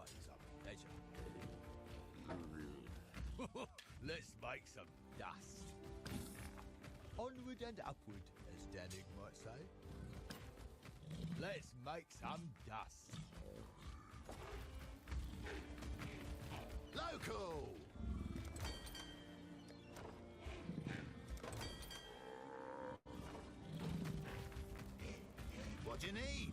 always a pleasure. Let's make some dust. Onward and upward, as Danig might say. Let's make some dust. Local! What do you need?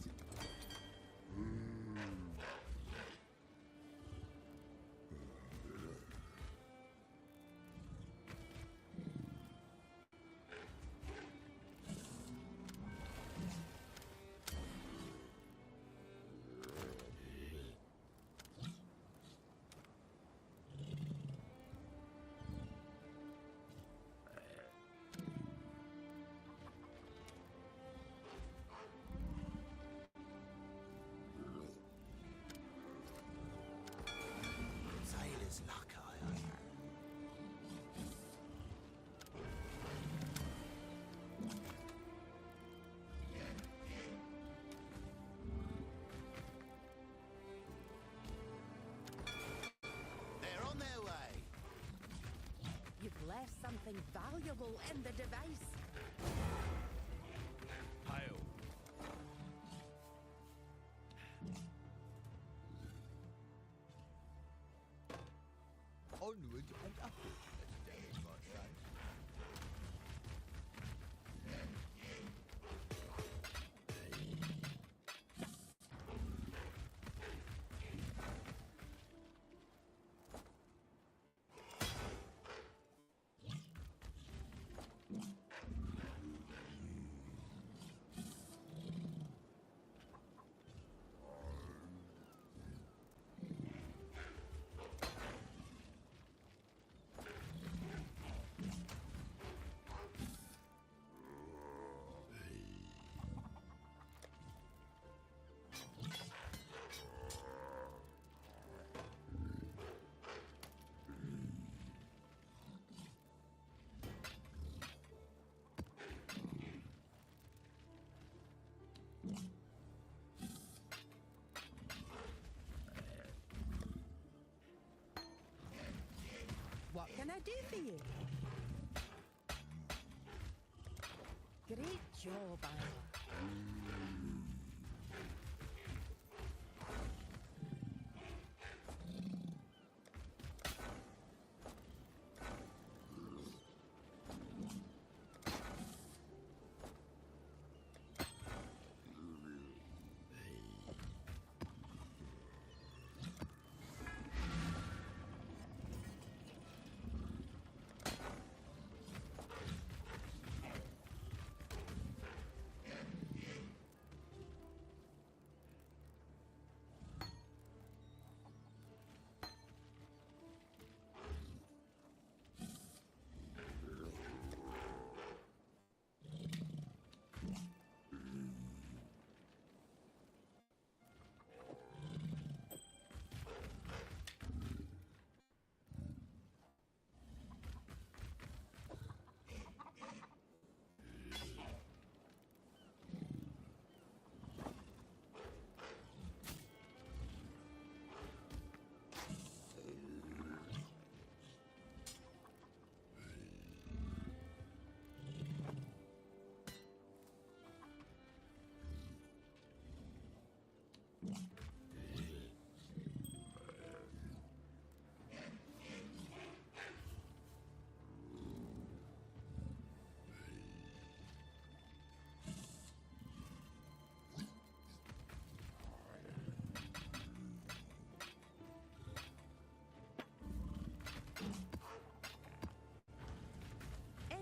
Sailor's luck, I hope. They're on their way. You've left something valuable in the device. Hail. Onward and upward, as Danig might say. What can I do for you? Great job, Isla.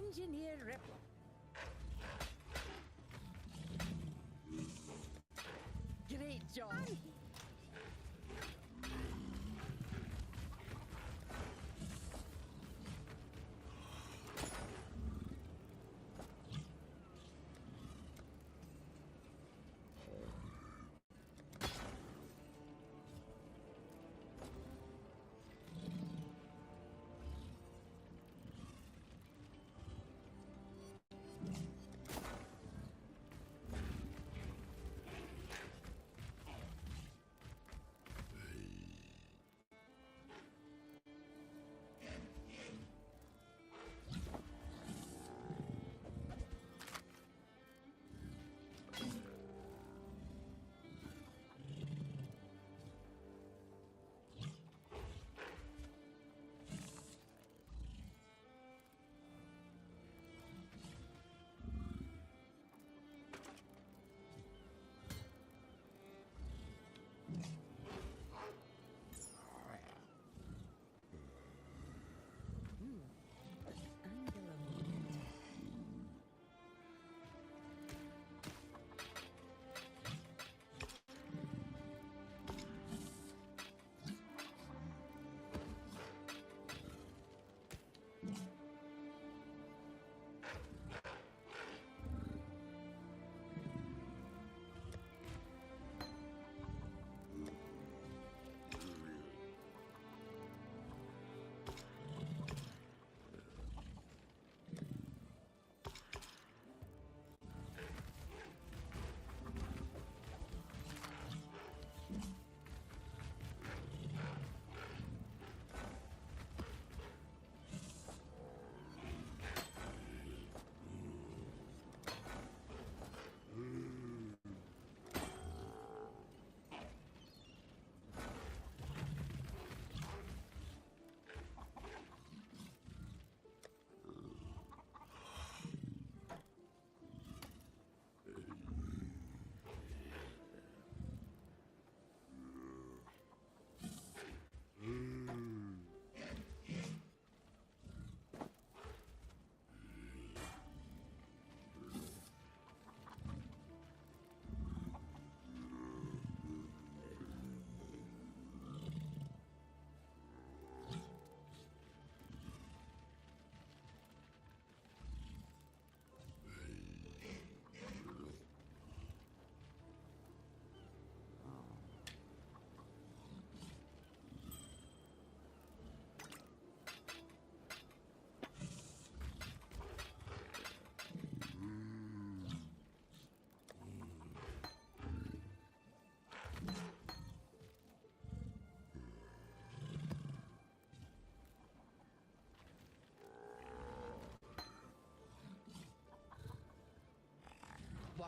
Engineer Ripple. Great job.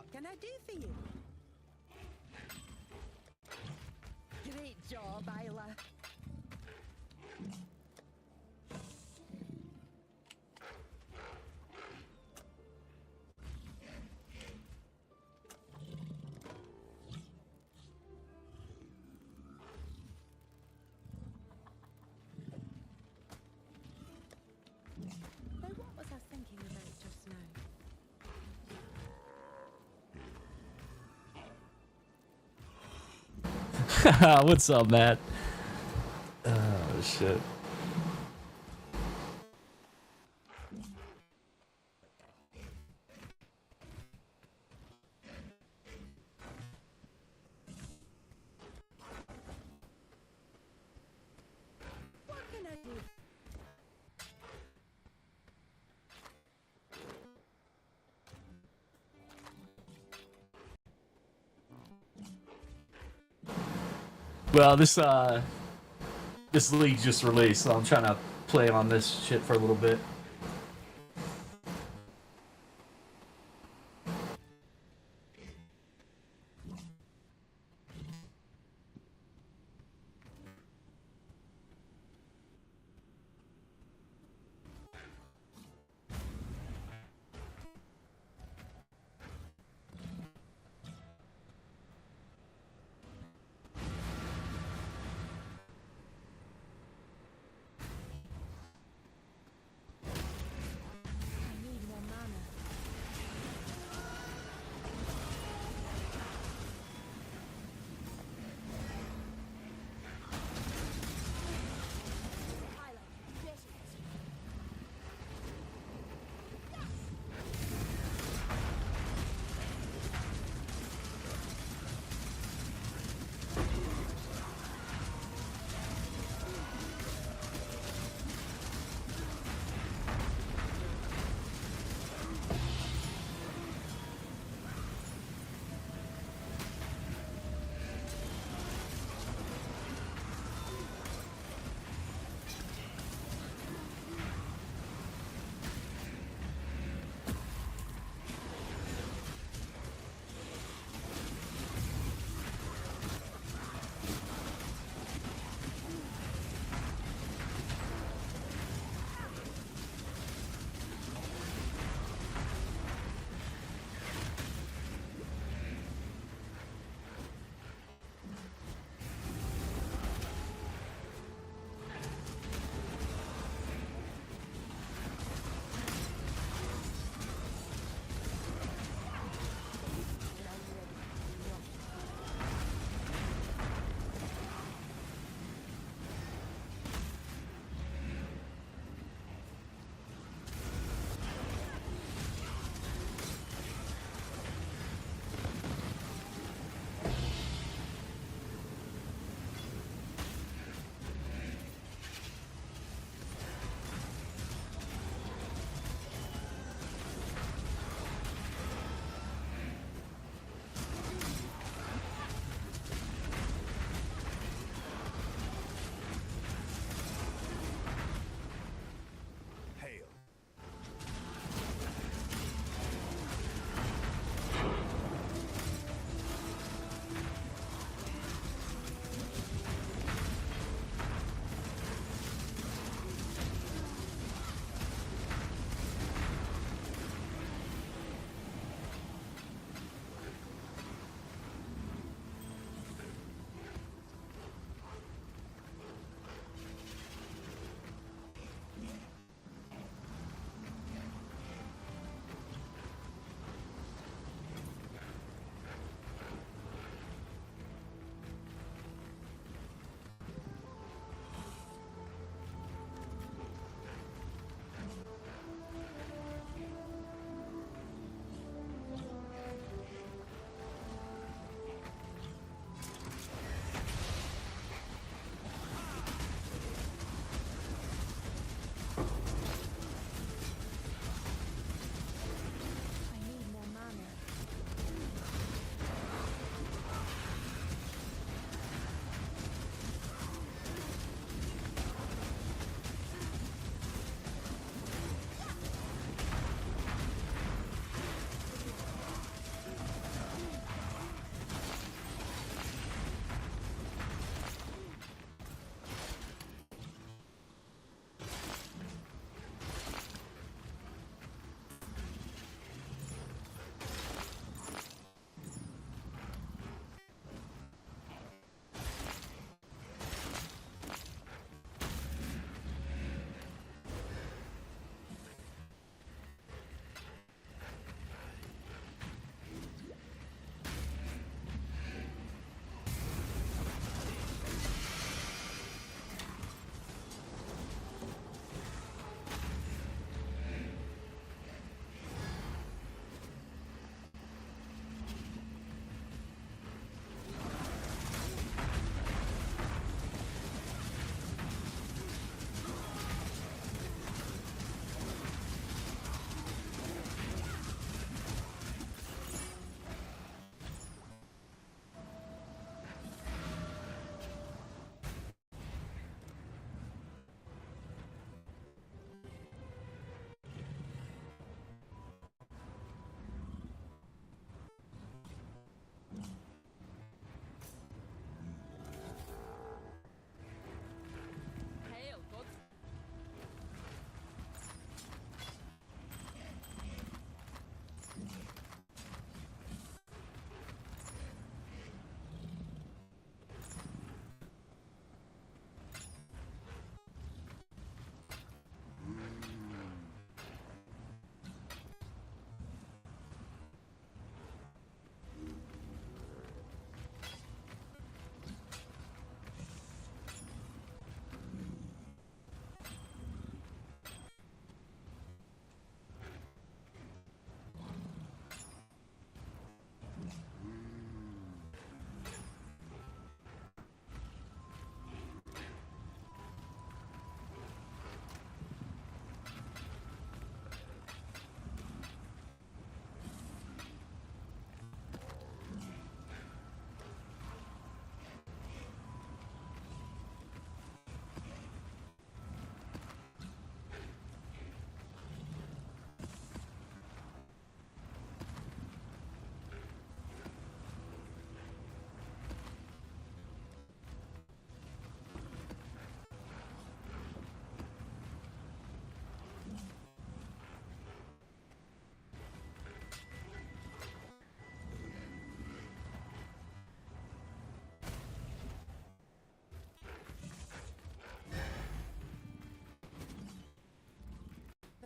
luck. Can I do for you? Great job, Isla. Now, what was I thinking about just now? What's up, Matt? Oh, shit. What can I do? Well, this league just released, so I'm trying to play on this shit for a little bit.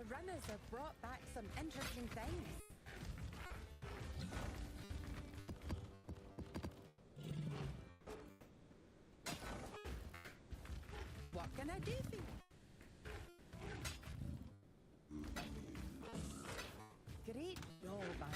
runners have brought back some interesting things. What can I do for you? Great doll buying.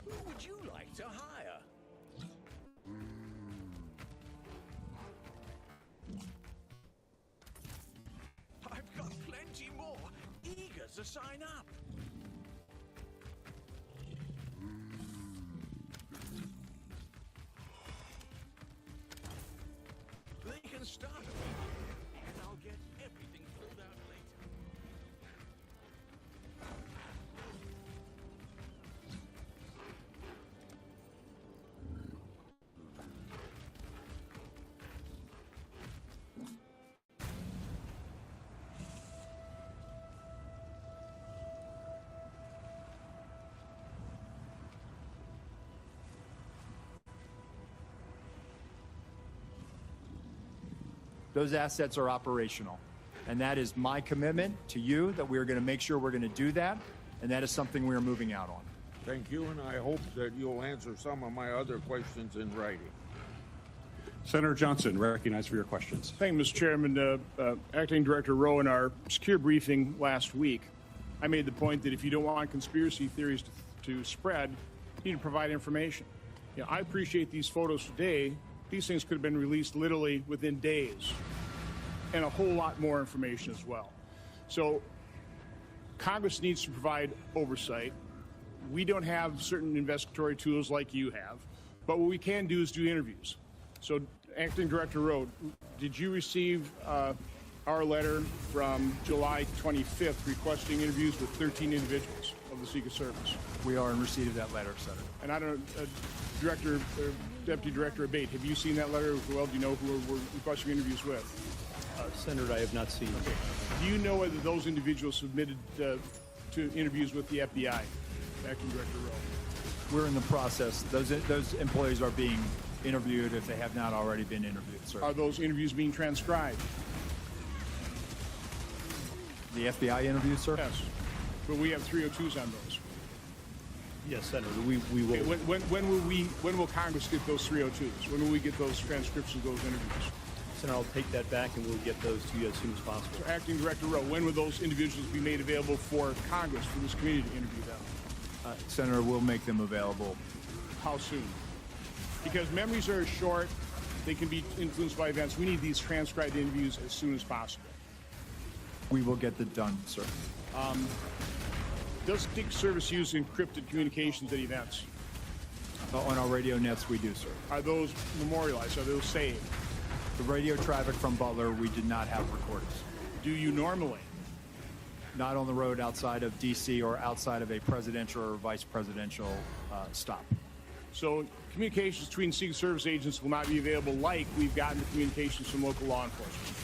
Who would you like to hire? I've got plenty more, eager to sign up. They can start immediately, and I'll get everything filled out later. Those assets are operational. And that is my commitment to you that we're going to make sure we're going to do that. And that is something we're moving out on. Thank you, and I hope that you'll answer some of my other questions in writing. Senator Johnson, recognized for your questions. Thank you, Mr. Chairman. Acting Director Rowe, in our secure briefing last week, I made the point that if you don't want conspiracy theories to spread, you need to provide information. You know, I appreciate these photos today. These things could have been released literally within days, and a whole lot more information as well. So Congress needs to provide oversight. We don't have certain investigatory tools like you have, but what we can do is do interviews. So, Acting Director Rowe, did you receive our letter from July 25th requesting interviews with 13 individuals of the Secret Service? We are in receipt of that letter, Senator. And I don't, Deputy Director Abate, have you seen that letter as well? Do you know who we're requesting interviews with? Senator, I have not seen. Okay. Do you know whether those individuals submitted to interviews with the FBI, Acting Director Rowe? We're in the process. Those employees are being interviewed if they have not already been interviewed, sir. Are those interviews being transcribed? The FBI interviews, sir? Yes. But we have 302s on those. Yes, Senator, we will. Okay, when will Congress get those 302s? When will we get those transcriptions of those interviews? Senator, I'll take that back and we'll get those to you as soon as possible. So, Acting Director Rowe, when will those individuals be made available for Congress, for this committee to interview them? Senator, we'll make them available. How soon? Because memories are short, they can be influenced by events. We need these transcribed interviews as soon as possible. We will get that done, sir. Does Secret Service use encrypted communications at events? On our radio nets, we do, sir. Are those memorialized? Are those saved? The radio traffic from Butler, we did not have recordings. Do you normally? Not on the road outside of D.C. or outside of a presidential or vice presidential stop. So communications between Secret Service agents will not be available like we've gotten the communications from local law enforcement.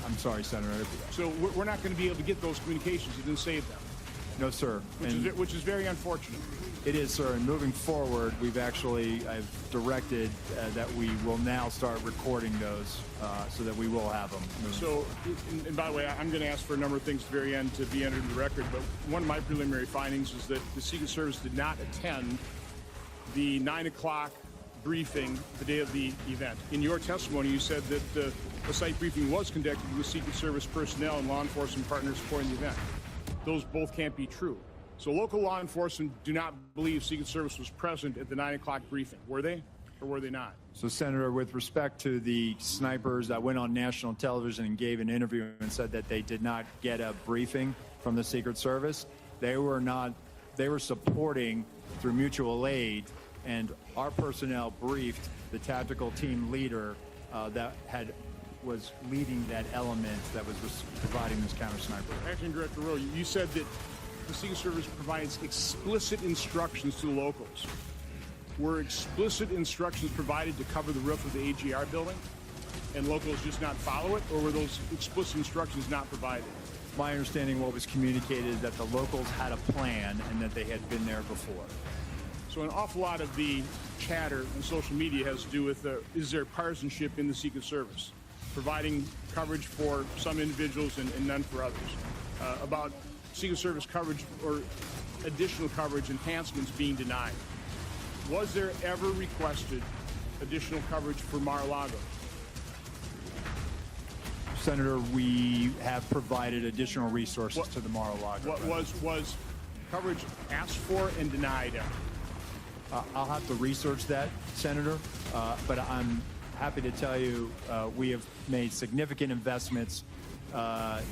I'm sorry, Senator. So we're not going to be able to get those communications. You didn't save them. No, sir. Which is very unfortunate. It is, sir. And moving forward, I've directed that we will now start recording those so that we will have them. So, and by the way, I'm going to ask for a number of things at the very end to be entered in the record, but one of my preliminary findings is that the Secret Service did not attend the 9 o'clock briefing the day of the event. In your testimony, you said that the site briefing was conducted with Secret Service personnel and law enforcement partners supporting the event. Those both can't be true. So local law enforcement do not believe Secret Service was present at the 9 o'clock briefing. Were they, or were they not? So, Senator, with respect to the snipers that went on national television and gave an interview and said that they did not get a briefing from the Secret Service, they were supporting through mutual aid and our personnel briefed the tactical team leader was leading that element that was providing this counter sniper. Acting Director Rowe, you said that the Secret Service provides explicit instructions to the locals. Were explicit instructions provided to cover the roof of the AGR building, and locals just not follow it, or were those explicit instructions not provided? My understanding, what was communicated, is that the locals had a plan and that they had been there before. So an awful lot of the chatter on social media has to do with is there partisanship in the Secret Service, providing coverage for some individuals and none for others, about Secret Service coverage or additional coverage enhancements being denied. Was there ever requested additional coverage for Mar-a-Lago? Senator, we have provided additional resources to the Mar-a-Lago. What was coverage asked for and denied? I'll have to research that, Senator, but I'm happy to tell you we have made significant investments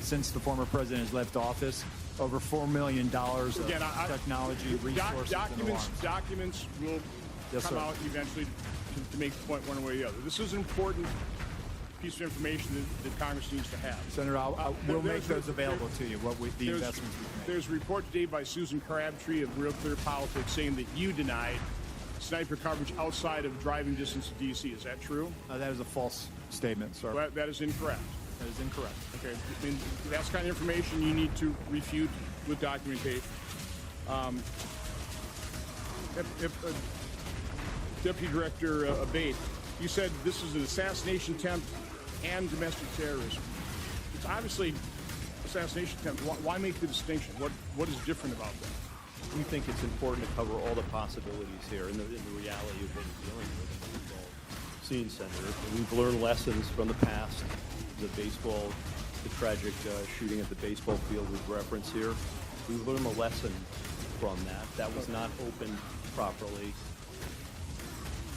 since the former president has left office. Over $4 million of technology, resources, Documents will come out eventually to make the point one way or the other. This is an important piece of information that Congress needs to have. Senator, we'll make those available to you, the investments we've made. There's a report today by Susan Crabtree of Real Clear Politics saying that you denied sniper coverage outside of driving distance to D.C. Is that true? That is a false statement, sir. Well, that is incorrect. That is incorrect. Okay, I mean, that's kind of information you need to refute with documentation. Deputy Director Abate, you said this is an assassination attempt and domestic terrorism. It's obviously assassination attempt. Why make the distinction? What is different about that? We think it's important to cover all the possibilities here and the reality of what we're dealing with in the football scene, Senator. And we've learned lessons from the past. The tragic shooting at the baseball field was referenced here. We've learned a lesson from that. That was not opened properly.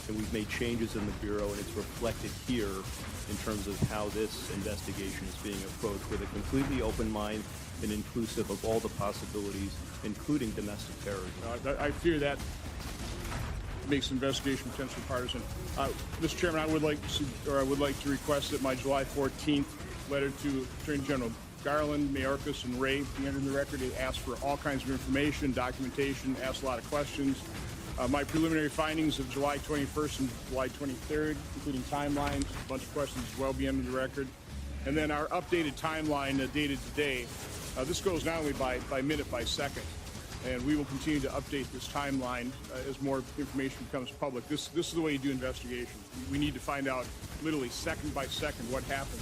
And we've made changes in the Bureau, and it's reflected here in terms of how this investigation is being approached with a completely open mind and inclusive of all the possibilities, including domestic terrorism. I fear that makes the investigation potentially partisan. Mr. Chairman, I would like to request that my July 14th letter to Attorney General Garland, Mayorkas, and Ray be entered in the record. It asks for all kinds of information, documentation, asks a lot of questions. My preliminary findings of July 21st and July 23rd, including timelines, a bunch of questions as well, be entered in the record. And then our updated timeline dated today. This goes not only by minute, by second. And we will continue to update this timeline as more information becomes public. This is the way you do investigations. We need to find out literally second by second what happens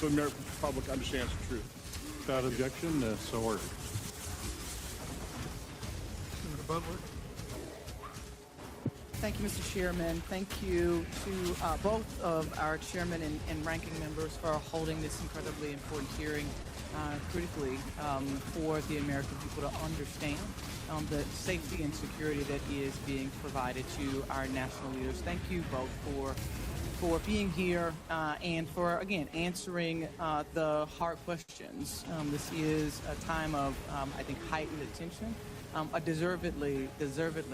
so the American public understands the truth. Without objection, so ordered. Senator Butler. Thank you, Mr. Chairman. Thank you to both of our chairmen and ranking members for holding this incredibly important hearing critically for the American people to understand the safety and security that is being provided to our national leaders. Thank you both for being here and for, again, answering the hard questions. This is a time of, I think, heightened attention. Deservedly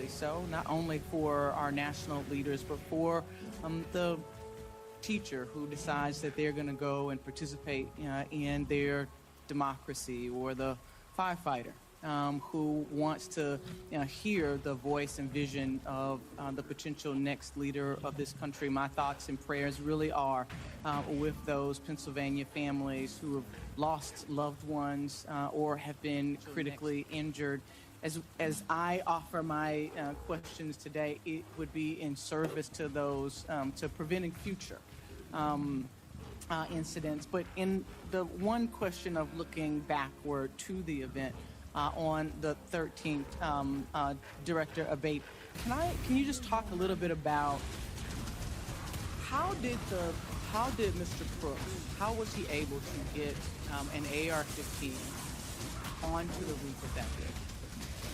so, not only for our national leaders, but for the teacher who decides that they're going to go and participate in their democracy, or the firefighter who wants to hear the voice and vision of the potential next leader of this country. My thoughts and prayers really are with those Pennsylvania families who have lost loved ones or have been critically injured. As I offer my questions today, it would be in service to those, to preventing future incidents. But in the one question of looking backward to the event on the 13th, Director Abate, can you just talk a little bit about how did Mr. Crooks, how was he able to get an AR-15 onto the roof of that building?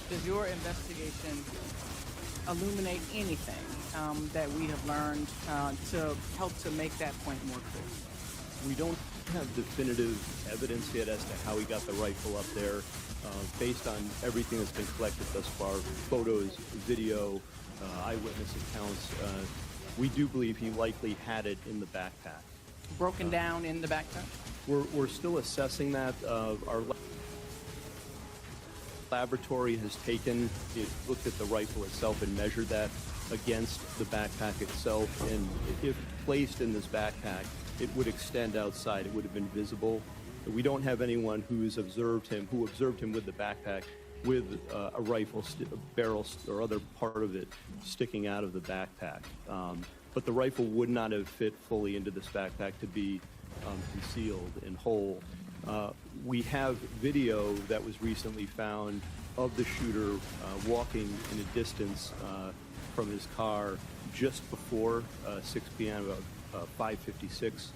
Does your investigation illuminate anything that we have learned to help to make that point more clear? We don't have definitive evidence yet as to how he got the rifle up there. Based on everything that's been collected thus far, photos, video, eyewitness accounts, we do believe he likely had it in the backpack. Broken down in the backpack? We're still assessing that. Our laboratory has looked at the rifle itself and measured that against the backpack itself, and if placed in this backpack, it would extend outside. It would have been visible. We don't have anyone who observed him with the backpack with a rifle barrel or other part of it sticking out of the backpack. But the rifle would not have fit fully into this backpack to be concealed and whole. We have video that was recently found of the shooter walking in a distance from his car just before 6 p.m., about 5:56,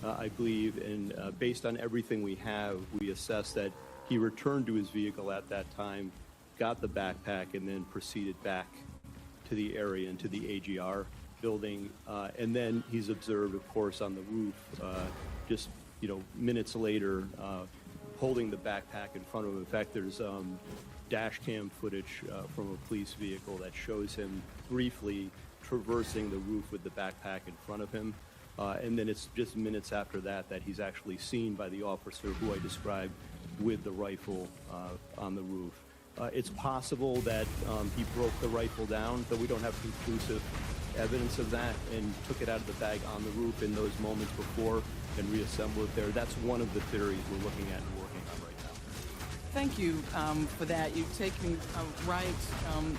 I believe. And based on everything we have, we assess that he returned to his vehicle at that time, got the backpack, and then proceeded back to the area and to the AGR building. And then he's observed, of course, on the roof, just minutes later, holding the backpack in front of him. In fact, there's dash cam footage from a police vehicle that shows him briefly traversing the roof with the backpack in front of him. And then it's just minutes after that that he's actually seen by the officer who I described with the rifle on the roof. It's possible that he broke the rifle down, but we don't have conclusive evidence of that, and took it out of the bag on the roof in those moments before and reassembled it there. That's one of the theories we're looking at and working on right now. Thank you for that. You take me right,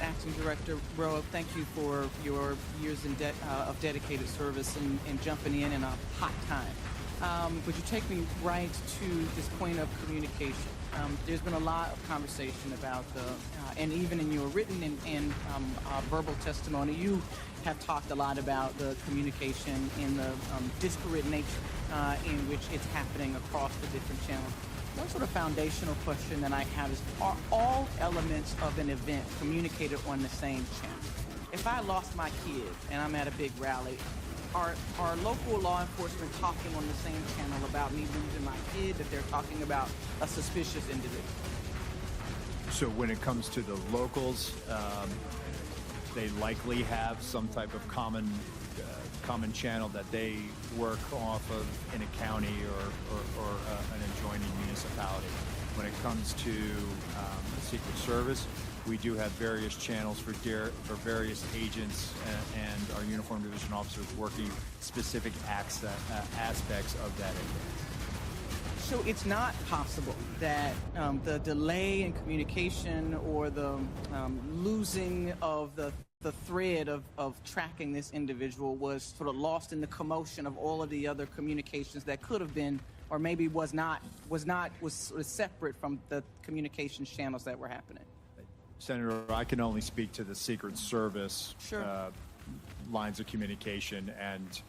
Acting Director Rowe. Thank you for your years of dedicated service and jumping in a hot time. But you take me right to this point of communication. There's been a lot of conversation about and even in your written and verbal testimony, you have talked a lot about the communication in the disparate nature in which it's happening across the different channels. One sort of foundational question that I have is, are all elements of an event communicated on the same channel? If I lost my kid and I'm at a big rally, are local law enforcement talking on the same channel about me losing my kid, that they're talking about a suspicious individual? So when it comes to the locals, they likely have some type of common channel that they work off of in a county or an adjoining municipality. When it comes to the Secret Service, we do have various channels for various agents and our uniformed division officers working specific aspects of that event. So it's not possible that the delay in communication or the losing of the thread of tracking this individual was sort of lost in the commotion of all of the other communications that could have been, or maybe was sort of separate from the communications channels that were happening. Senator, I can only speak to the Secret Service lines of communication, and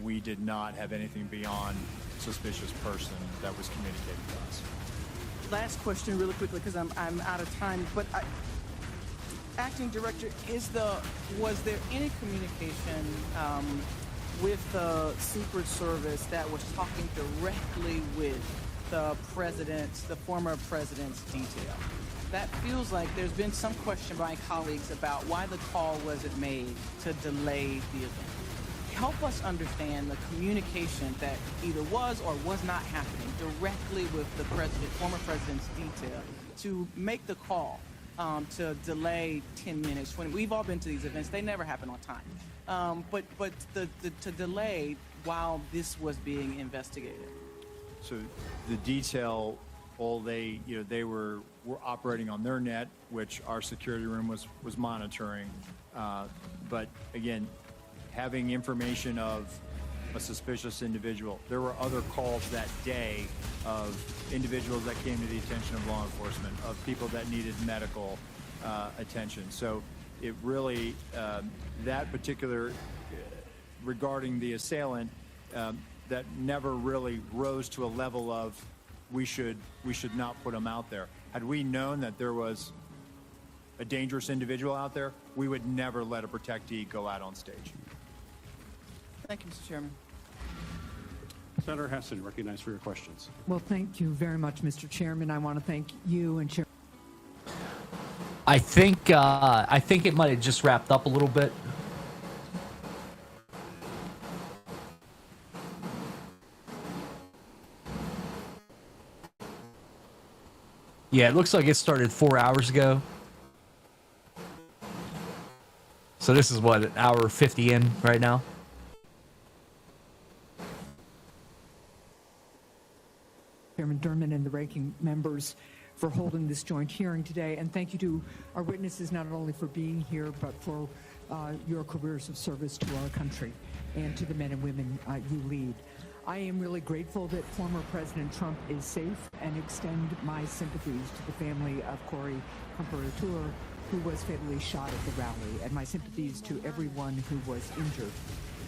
we did not have anything beyond suspicious person that was communicated to us. Last question really quickly, because I'm out of time, but Acting Director, was there any communication with the Secret Service that was talking directly with the former president's detail? That feels like there's been some question by colleagues about why the call wasn't made to delay the event. Help us understand the communication that either was or was not happening directly with the former president's detail to make the call to delay 10 minutes. When we've all been to these events, they never happen on time. But to delay while this was being investigated. So the detail, they were operating on their net, which our security room was monitoring. But again, having information of a suspicious individual, there were other calls that day of individuals that came to the attention of law enforcement, of people that needed medical attention. So it really, that particular, regarding the assailant, that never really rose to a level of we should not put him out there. Had we known that there was a dangerous individual out there, we would never let a protectee go out on stage. Thank you, Mr. Chairman. Senator Hassan, recognized for your questions. Well, thank you very much, Mr. Chairman. I want to thank you and Chair. I think it might have just wrapped up a little bit. Yeah, it looks like it started 4 hours ago. So this is what, an hour 50 in right now? Chairman Durman and the ranking members for holding this joint hearing today. And thank you to our witnesses, not only for being here, but for your careers of service to our country and to the men and women you lead. I am really grateful that former President Trump is safe and extend my sympathies to the family of Corey Comparator, who was fatally shot at the rally, and my sympathies to everyone who was injured.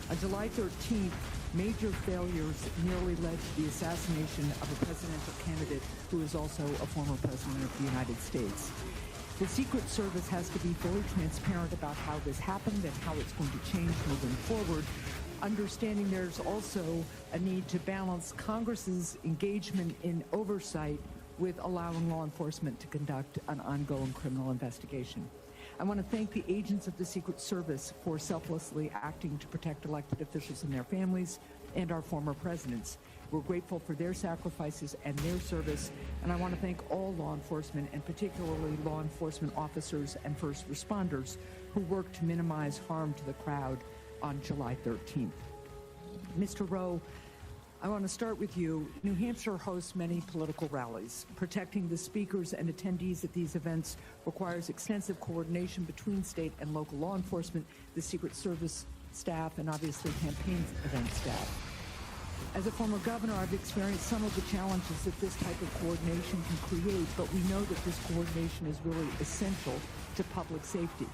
On July 13th, major failures nearly led to the assassination of a presidential candidate who is also a former president of the United States. The Secret Service has to be fully transparent about how this happened and how it's going to change moving forward, understanding there's also a need to balance Congress's engagement in oversight with allowing law enforcement to conduct an ongoing criminal investigation. I want to thank the agents of the Secret Service for selflessly acting to protect elected officials and their families and our former presidents. We're grateful for their sacrifices and their service, and I want to thank all law enforcement, and particularly law enforcement officers and first responders who worked to minimize harm to the crowd on July 13th. Mr. Rowe, I want to start with you. New Hampshire hosts many political rallies. Protecting the speakers and attendees at these events requires extensive coordination between state and local law enforcement, the Secret Service staff, and obviously campaign event staff. As a former governor, I've experienced some of the challenges that this type of coordination can create, but we know that this coordination is really essential to public safety.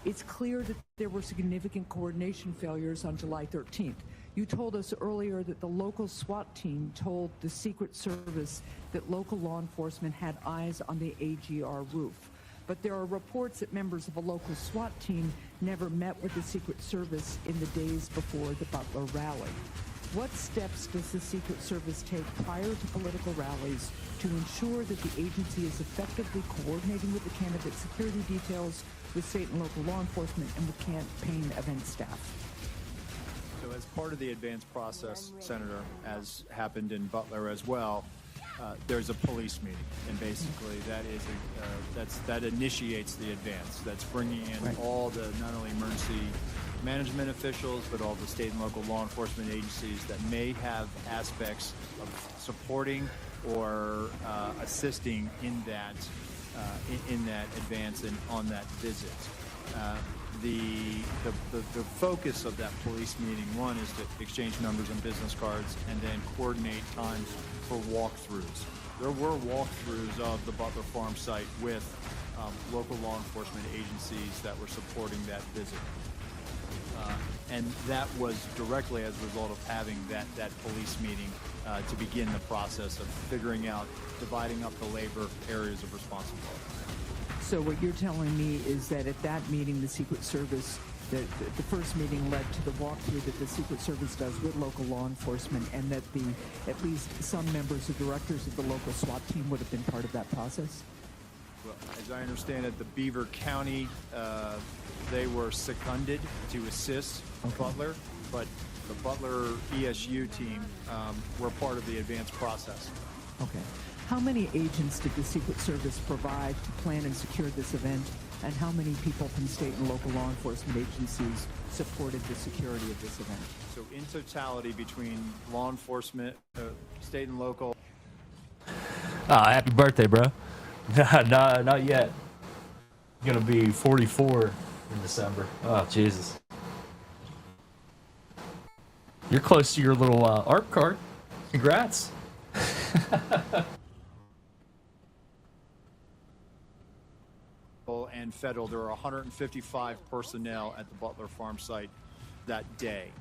It's clear that there were significant coordination failures on July 13th. You told us earlier that the local SWAT team told the Secret Service that local law enforcement had eyes on the AGR roof. But there are reports that members of a local SWAT team never met with the Secret Service in the days before the Butler rally. What steps does the Secret Service take prior to political rallies to ensure that the agency is effectively coordinating with the candidate security details, with state and local law enforcement, and with campaign event staff? So as part of the advance process, Senator, as happened in Butler as well, there's a police meeting, and basically that initiates the advance. That's bringing in all the, not only emergency management officials, but all the state and local law enforcement agencies that may have aspects of supporting or assisting in that advance and on that visit. The focus of that police meeting, one, is to exchange numbers and business cards, and then coordinate times for walkthroughs. There were walkthroughs of the Butler Farm site with local law enforcement agencies that were supporting that visit. And that was directly as a result of having that police meeting to begin the process of figuring out, dividing up the labor areas of responsibility. So what you're telling me is that at that meeting, the Secret Service, the first meeting led to the walkthrough that the Secret Service does with local law enforcement, and that at least some members or directors of the local SWAT team would have been part of that process? Well, as I understand it, the Beaver County, they were seconded to assist Butler, but the Butler ESU team were part of the advance process. Okay. How many agents did the Secret Service provide to plan and secure this event, and how many people from state and local law enforcement agencies supported the security of this event? So in totality, between law enforcement, state and local. Happy birthday, bro. No, not yet. Gonna be 44 in December. Oh, Jesus. You're close to your little ARP card. Congrats. And federal, there are 155 personnel at the Butler Farm site that day.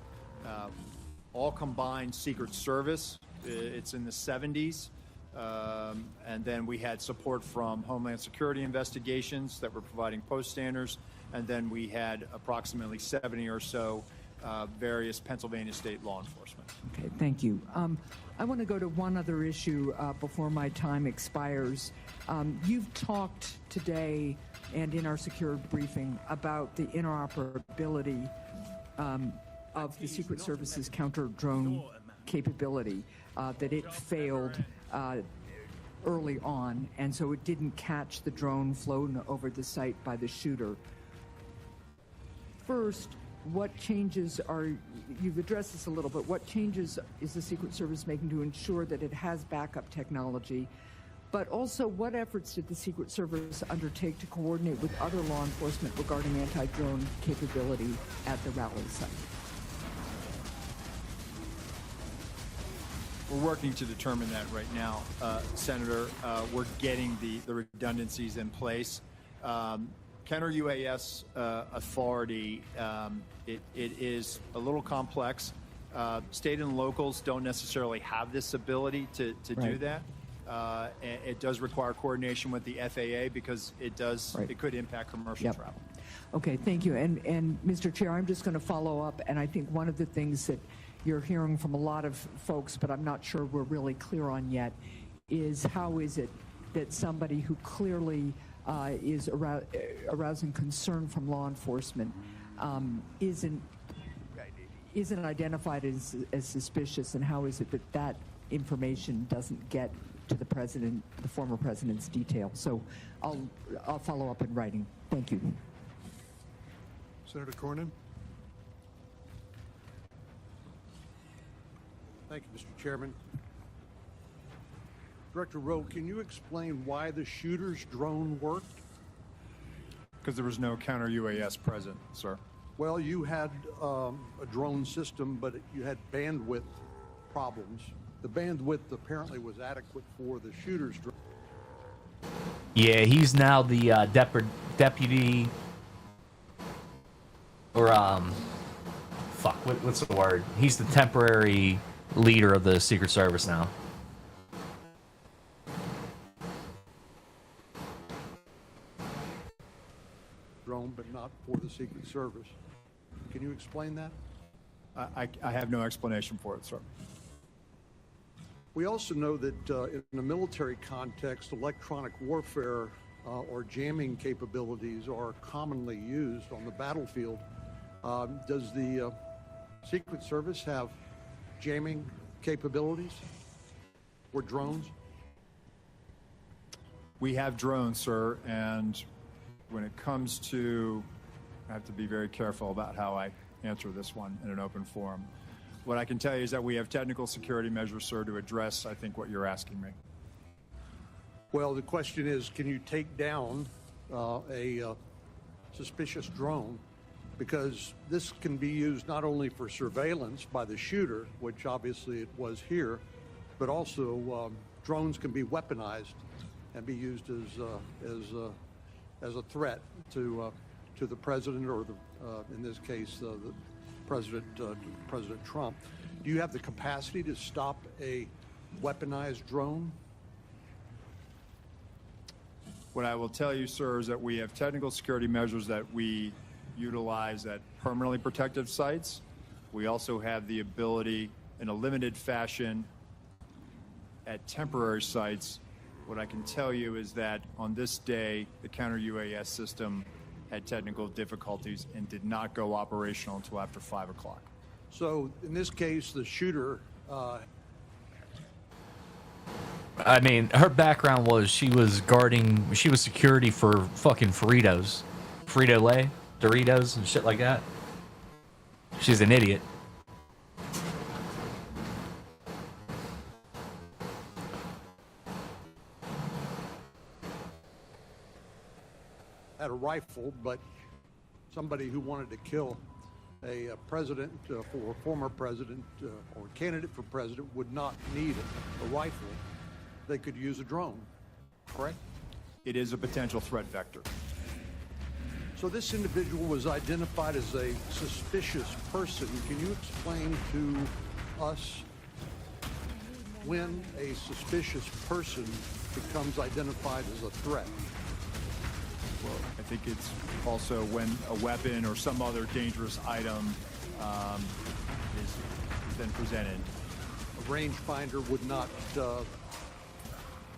All combined Secret Service, it's in the 70s. And then we had support from Homeland Security investigations that were providing post standers. And then we had approximately 70 or so various Pennsylvania state law enforcement. Okay, thank you. I want to go to one other issue before my time expires. You've talked today and in our secure briefing about the interoperability of the Secret Service's counter-drone capability, that it failed early on, and so it didn't catch the drone flown over the site by the shooter. First, what changes are, you've addressed this a little, but what changes is the Secret Service making to ensure that it has backup technology? But also, what efforts did the Secret Service undertake to coordinate with other law enforcement regarding anti-drone capability at the rally site? We're working to determine that right now, Senator. We're getting the redundancies in place. Counter UAS authority, it is a little complex. State and locals don't necessarily have this ability to do that. It does require coordination with the FAA because it could impact commercial travel. Okay, thank you. And Mr. Chair, I'm just going to follow up, and I think one of the things that you're hearing from a lot of folks, but I'm not sure we're really clear on yet, is how is it that somebody who clearly is arousing concern from law enforcement isn't identified as suspicious, and how is it that that information doesn't get to the president, the former president's detail? So I'll follow up in writing. Thank you. Senator Cornyn. Thank you, Mr. Chairman. Director Rowe, can you explain why the shooter's drone worked? Because there was no counter UAS present, sir. Well, you had a drone system, but you had bandwidth problems. The bandwidth apparently was adequate for the shooter's drone. Yeah, he's now the deputy, or fuck, what's the word? He's the temporary leader of the Secret Service now. Drone, but not for the Secret Service. Can you explain that? I have no explanation for it, sir. We also know that in a military context, electronic warfare or jamming capabilities are commonly used on the battlefield. Does the Secret Service have jamming capabilities or drones? We have drones, sir, and when it comes to, I have to be very careful about how I answer this one in an open forum. What I can tell you is that we have technical security measures, sir, to address, I think, what you're asking me. Well, the question is, can you take down a suspicious drone? Because this can be used not only for surveillance by the shooter, which obviously it was here, but also drones can be weaponized and be used as a threat to the president, or in this case, the President Trump. Do you have the capacity to stop a weaponized drone? What I will tell you, sir, is that we have technical security measures that we utilize at permanently protected sites. We also have the ability in a limited fashion at temporary sites. What I can tell you is that on this day, the counter UAS system had technical difficulties and did not go operational until after 5 o'clock. So in this case, the shooter... I mean, her background was she was security for fucking Fritos. Frito-Lay, Doritos, and shit like that. She's an idiot. Had a rifle, but somebody who wanted to kill a president, for a former president or candidate for president, would not need a rifle. They could use a drone, correct? It is a potential threat vector. So this individual was identified as a suspicious person. Can you explain to us when a suspicious person becomes identified as a threat? Well, I think it's also when a weapon or some other dangerous item has been presented. A rangefinder would not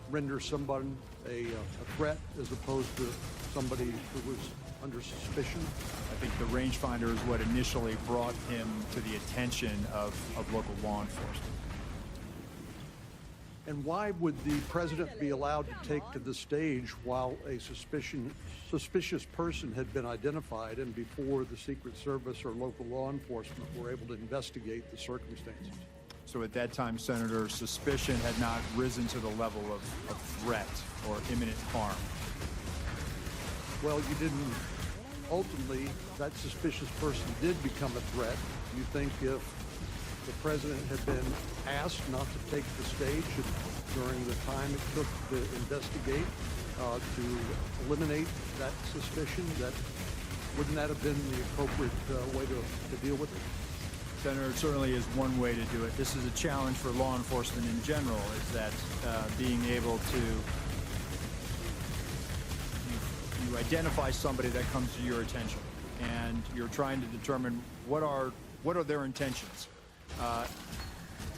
render someone a threat as opposed to somebody who was under suspicion? I think the rangefinder is what initially brought him to the attention of local law enforcement. And why would the president be allowed to take to the stage while a suspicious person had been identified and before the Secret Service or local law enforcement were able to investigate the circumstances? So at that time, Senator, suspicion had not risen to the level of threat or imminent harm. Well, you didn't. Ultimately, that suspicious person did become a threat. You think if the president had been asked not to take the stage during the time it took to investigate, to eliminate that suspicion, wouldn't that have been the appropriate way to deal with it? Senator, it certainly is one way to do it. This is a challenge for law enforcement in general, is that being able to you identify somebody that comes to your attention, and you're trying to determine what are their intentions.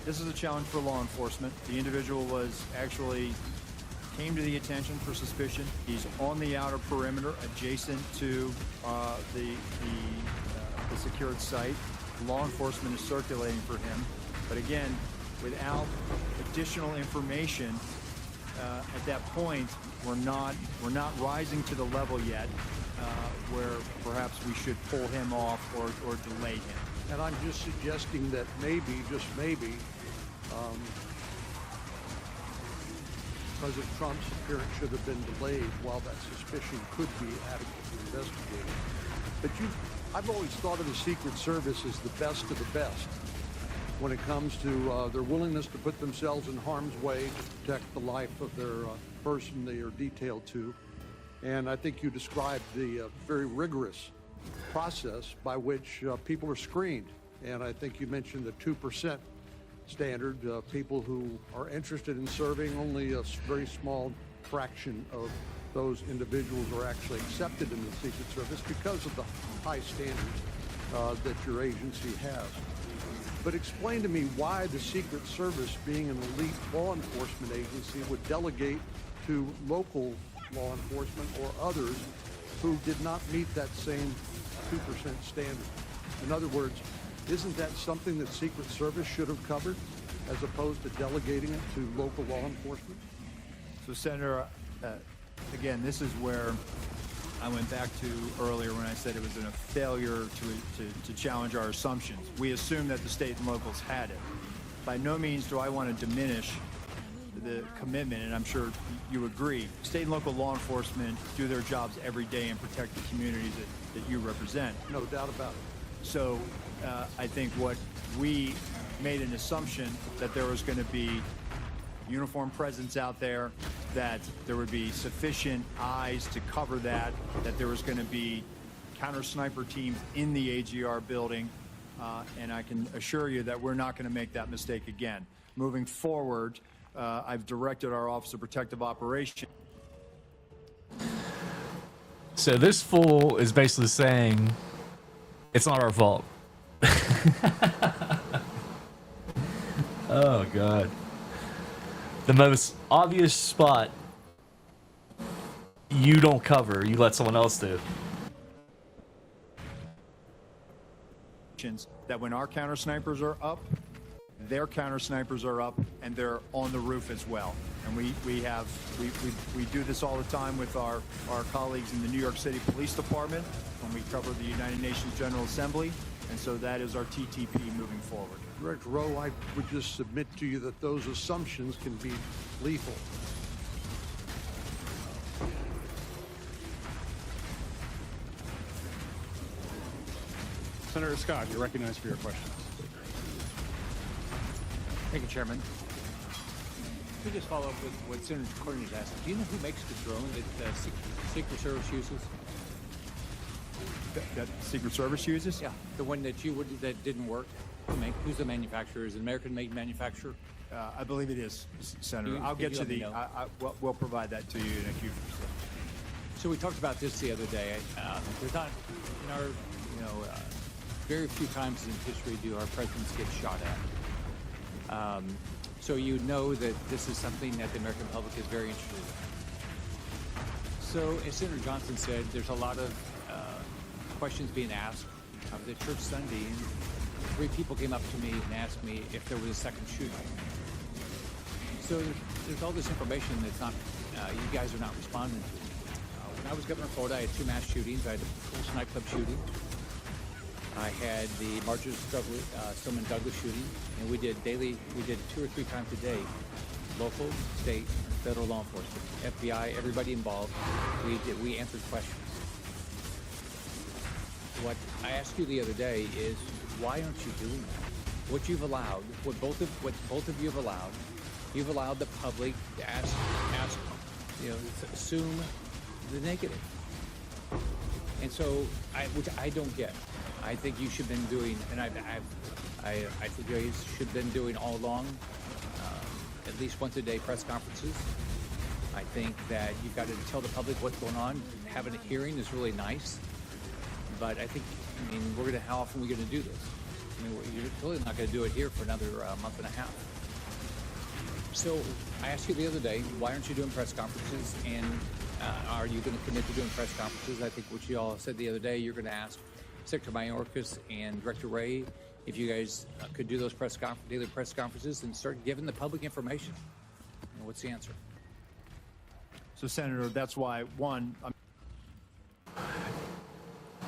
This is a challenge for law enforcement. The individual came to the attention for suspicion. He's on the outer perimeter, adjacent to the secured site. Law enforcement is circulating for him, but again, without additional information at that point, we're not rising to the level yet where perhaps we should pull him off or delay him. And I'm just suggesting that maybe, just maybe, President Trump's appearance should have been delayed while that suspicion could be adequately investigated. But I've always thought of the Secret Service as the best of the best when it comes to their willingness to put themselves in harm's way to protect the life of their person they are detailed to. And I think you described the very rigorous process by which people are screened. And I think you mentioned the 2% standard. People who are interested in serving, only a very small fraction of those individuals are actually accepted in the Secret Service because of the high standards that your agency has. But explain to me why the Secret Service, being an elite law enforcement agency, would delegate to local law enforcement or others who did not meet that same 2% standard. In other words, isn't that something that Secret Service should have covered as opposed to delegating it to local law enforcement? So, Senator, again, this is where I went back to earlier when I said it was a failure to challenge our assumptions. We assumed that the state and locals had it. By no means do I want to diminish the commitment, and I'm sure you agree. State and local law enforcement do their jobs every day and protect the communities that you represent. No doubt about it. So I think what we made an assumption that there was going to be uniform presence out there, that there would be sufficient eyes to cover that there was going to be counter-sniper teams in the AGR building, and I can assure you that we're not going to make that mistake again. Moving forward, I've directed our Office of Protective Operations. So this fool is basically saying it's not our fault. Oh, God. The most obvious spot you don't cover, you let someone else do. That when our counter snipers are up, their counter snipers are up, and they're on the roof as well. And we do this all the time with our colleagues in the New York City Police Department when we cover the United Nations General Assembly, and so that is our TTP moving forward. Director Rowe, I would just submit to you that those assumptions can be lethal. Senator Scott, you're recognized for your questions. Thank you, Chairman. Let me just follow up with what Senator Cornyn has asked. Do you know who makes the drone that Secret Service uses? That Secret Service uses? Yeah, the one that that didn't work. Who's the manufacturer? Is it an American-made manufacturer? I believe it is, Senator. I'll get you the. We'll provide that to you in a few minutes. So we talked about this the other day. There's not in our very few times in history do our presidents get shot at. So you know that this is something that the American public is very interested in. So, as Senator Johnson said, there's a lot of questions being asked. I was at church Sunday, and 3 people came up to me and asked me if there was a second shooting. So there's all this information that's not, you guys are not responding to. When I was governor of Florida, I had 2 mass shootings. I had the Pulse nightclub shooting. I had the Marjorie Stoneman Douglas shooting, and we did 2 or 3 times a day, local, state, federal law enforcement, FBI, everybody involved. We answered questions. What I asked you the other day is, why aren't you doing that? What you've allowed, what both of you have allowed, you've allowed the public to ask, to assume the negative. And so, which I don't get. I think you should have been doing, and I think you guys should have been doing all along, at least once a day press conferences. I think that you've got to tell the public what's going on. Having a hearing is really nice, but I think, how often are we going to do this? You're totally not going to do it here for another month and a half. So I asked you the other day, why aren't you doing press conferences? And are you going to commit to doing press conferences? I think what you all said the other day, you're going to ask Secretary Mayorkas and Director Wray if you guys could do those daily press conferences and start giving the public information. What's the answer? So, Senator, that's why, one...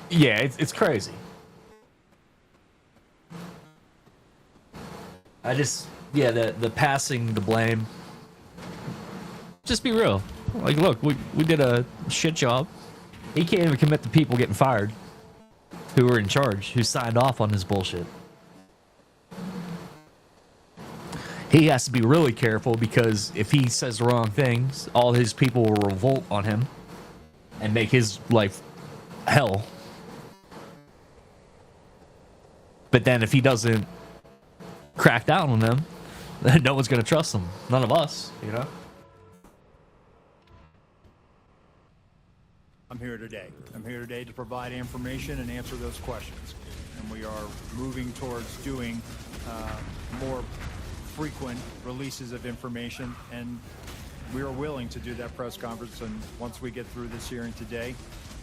Yeah, it's crazy. The passing the blame. Just be real. Like, look, we did a shit job. He can't even commit to people getting fired who were in charge, who signed off on this bullshit. He has to be really careful, because if he says the wrong things, all his people will revolt on him and make his life hell. But then if he doesn't crack down on them, then no one's going to trust him. None of us, I'm here today. I'm here today to provide information and answer those questions. And we are moving towards doing more frequent releases of information, and we are willing to do that press conference. And once we get through this hearing today,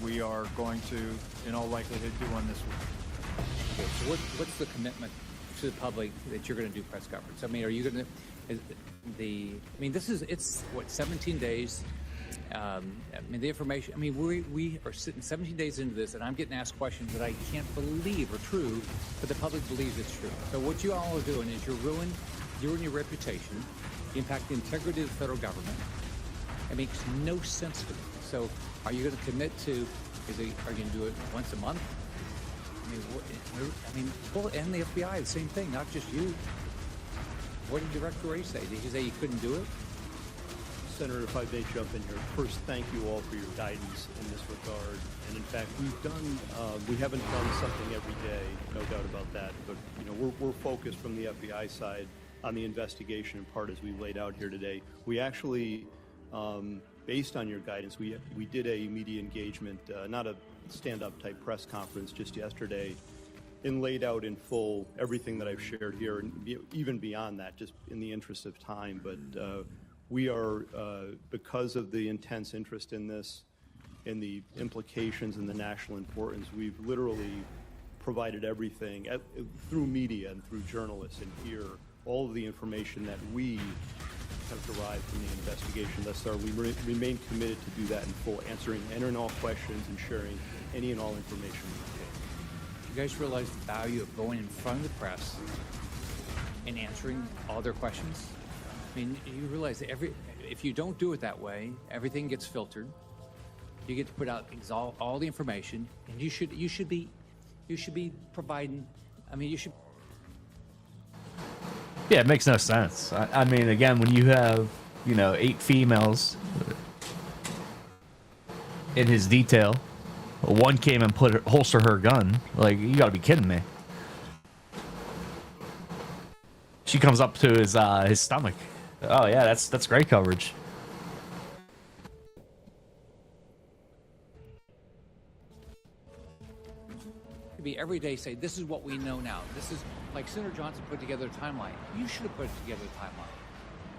we are going to, in all likelihood, do one this week. Okay, so what's the commitment to the public that you're going to do press conference? Are you going to, it's what, 17 days? The information, we are sitting 17 days into this, and I'm getting asked questions that I can't believe are true, but the public believes it's true. So what you all are doing is you're ruining your reputation, you impact the integrity of the federal government. It makes no sense to me. So are you going to commit to, are you going to do it once a month? And the FBI, the same thing, not just you. What did Director Wray say? Did he say you couldn't do it? Senator, if I may jump in here. First, thank you all for your guidance in this regard. And in fact, we haven't done something every day, no doubt about that. But we're focused from the FBI side on the investigation in part, as we laid out here today. We actually, based on your guidance, we did a media engagement, not a stand-up type press conference just yesterday, and laid out in full everything that I've shared here, and even beyond that, just in the interest of time. But we are, because of the intense interest in this and the implications and the national importance, we've literally provided everything through media and through journalists and here, all of the information that we have derived from the investigation thus far. We remain committed to do that in full, answering any and all questions and sharing any and all information we can. You guys realize the value of going in front of the press and answering all their questions? You realize that if you don't do it that way, everything gets filtered. You get to put out all the information, and you should be providing. You should. Yeah, it makes no sense. Again, when you have 8 females in his detail, one came and holster her gun. Like, you got to be kidding me. She comes up to his stomach. Oh yeah, that's great coverage. to be every day say, this is what we know now. This is like Senator Johnson put together a timeline. You should have put together a timeline.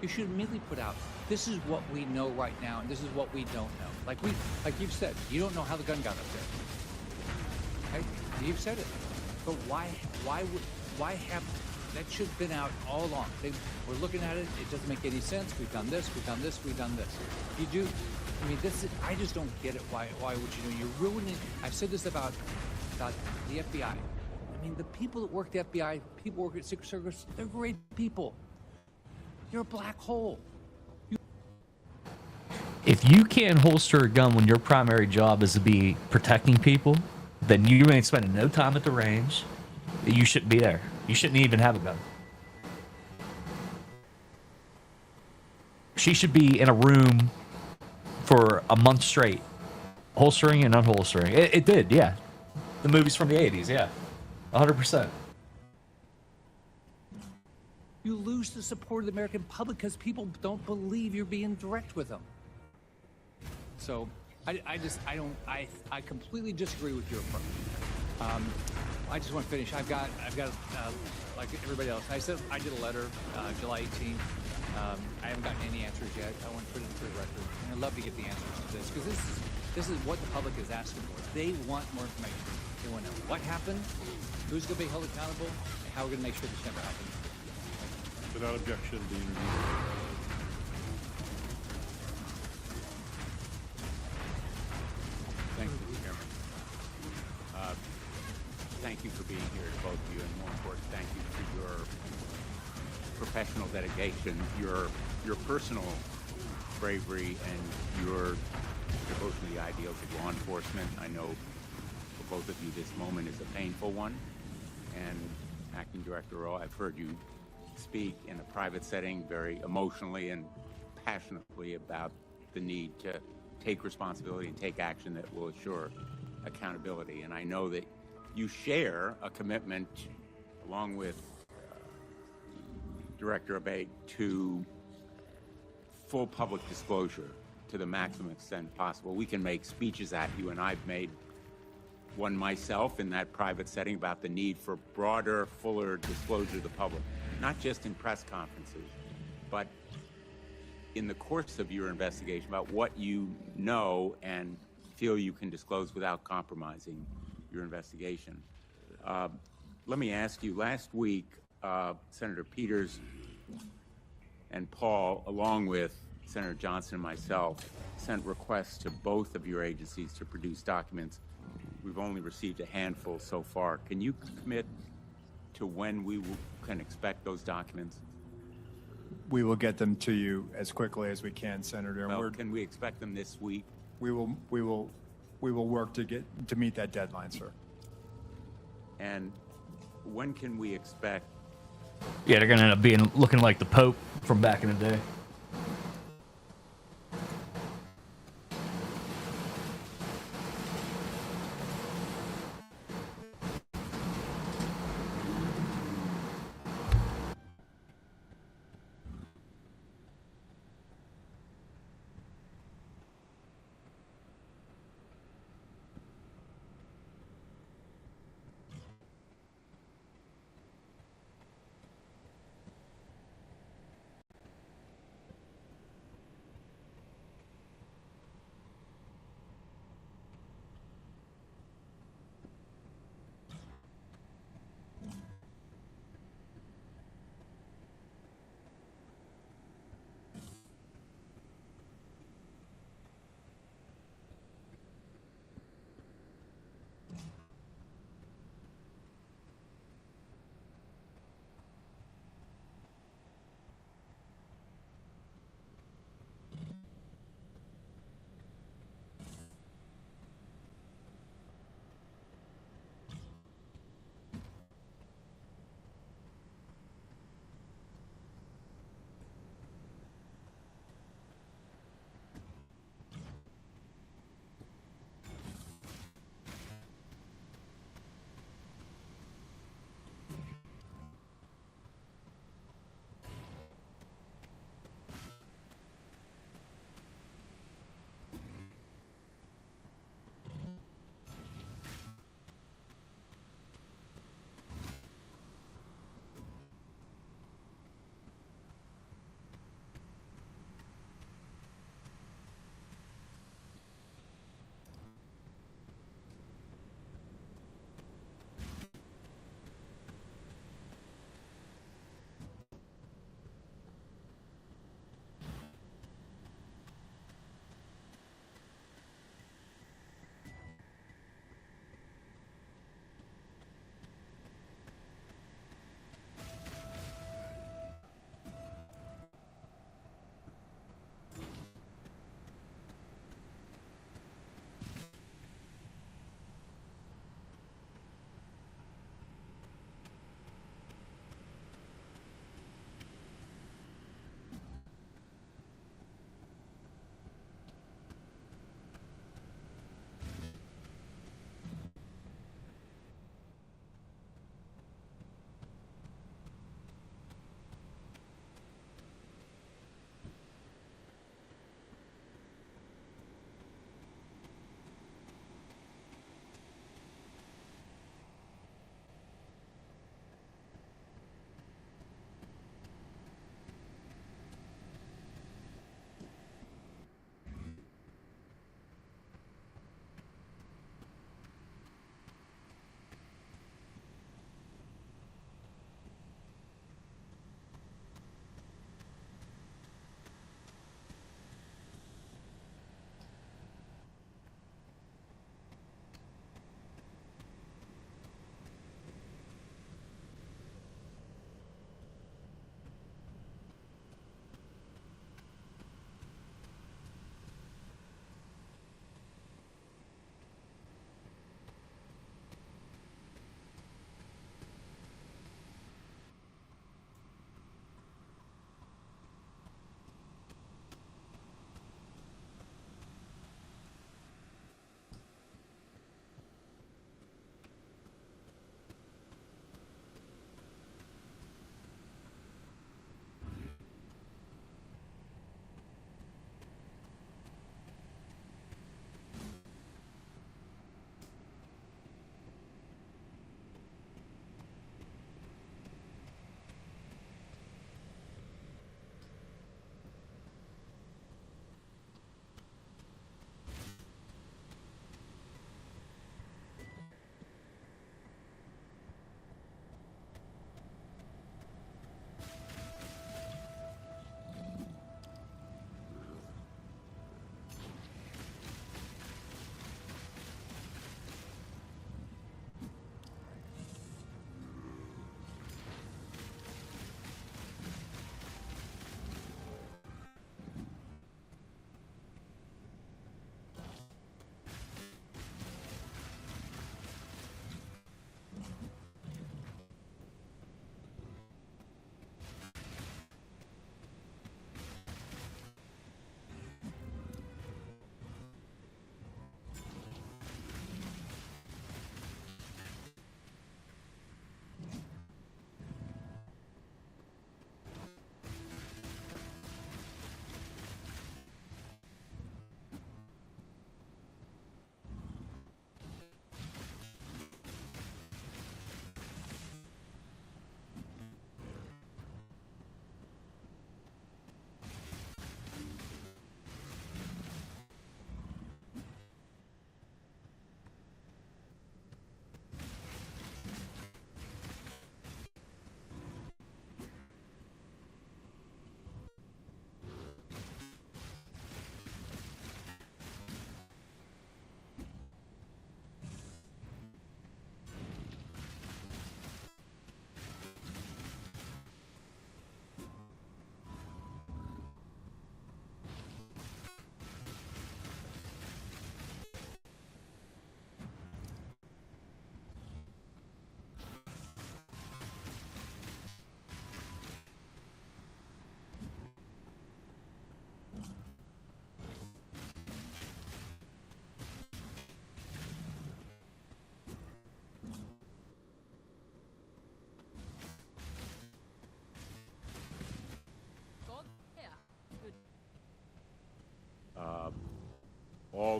You should immediately put out, this is what we know right now, and this is what we don't know. Like you've said, you don't know how the gun got up there. Right? You've said it. But why have, that should have been out all along. We're looking at it, it doesn't make any sense. We've done this, we've done this, we've done this. You do, I mean, I just don't get it. Why would you do? You're ruining, I've said this about the FBI. I mean, the people that work at the FBI, people work at Secret Service, they're great people. You're a black hole. If you can't holster a gun when your primary job is to be protecting people, then you ain't spending no time at the range. You shouldn't be there. You shouldn't even have a gun. She should be in a room for a month straight, holstering and unholstering. It did, yeah. The movies from the 80s, yeah. 100%. You lose the support of the American public because people don't believe you're being direct with them. So I completely disagree with your approach. I just want to finish. I've got like everybody else. I said I did a letter July 18th. I haven't gotten any answers yet. I want to put it into the record. And I'd love to get the answers to this because this is what the public is asking for. They want more information. They want to know what happened, who's going to be held accountable, and how we're going to make sure this never happens. Without objection, the interview. Thank you, Chairman. Thank you for being here, both of you, and more important, thank you for your professional dedication, your personal bravery, and your devotion to the ideals of law enforcement. I know for both of you this moment is a painful one, and Acting Director Rowe, I've heard you speak in a private setting very emotionally and passionately about the need to take responsibility and take action that will assure accountability. And I know that you share a commitment, along with Director Abate, to full public disclosure to the maximum extent possible. We can make speeches at you, and I've made one myself in that private setting about the need for broader, fuller disclosure to the public, not just in press conferences, but in the course of your investigation about what you know and feel you can disclose without compromising your investigation. Let me ask you, last week, Senator Peters and Paul, along with Senator Johnson and myself, sent requests to both of your agencies to produce documents. We've only received a handful so far. Can you commit to when we can expect those documents? We will get them to you as quickly as we can, Senator. Well, can we expect them this week? We will work to meet that deadline, sir. And when can we expect? Yeah, they're gonna end up looking like the Pope from back in the day.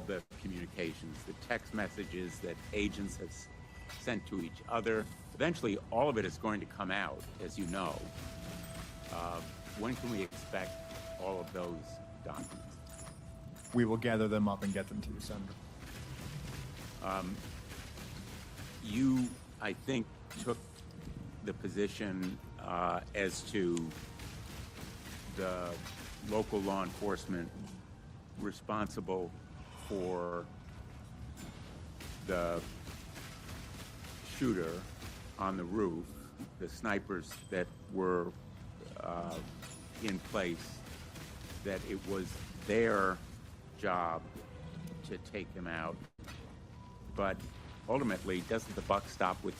the communications, the text messages that agents have sent to each other. Eventually, all of it is going to come out, as you know. When can we expect all of those documents? We will gather them up and get them to you, Senator. You, I think, took the position as to the local law enforcement responsible for the shooter on the roof, the snipers that were in place, that it was their job to take them out. But ultimately, doesn't the buck stop with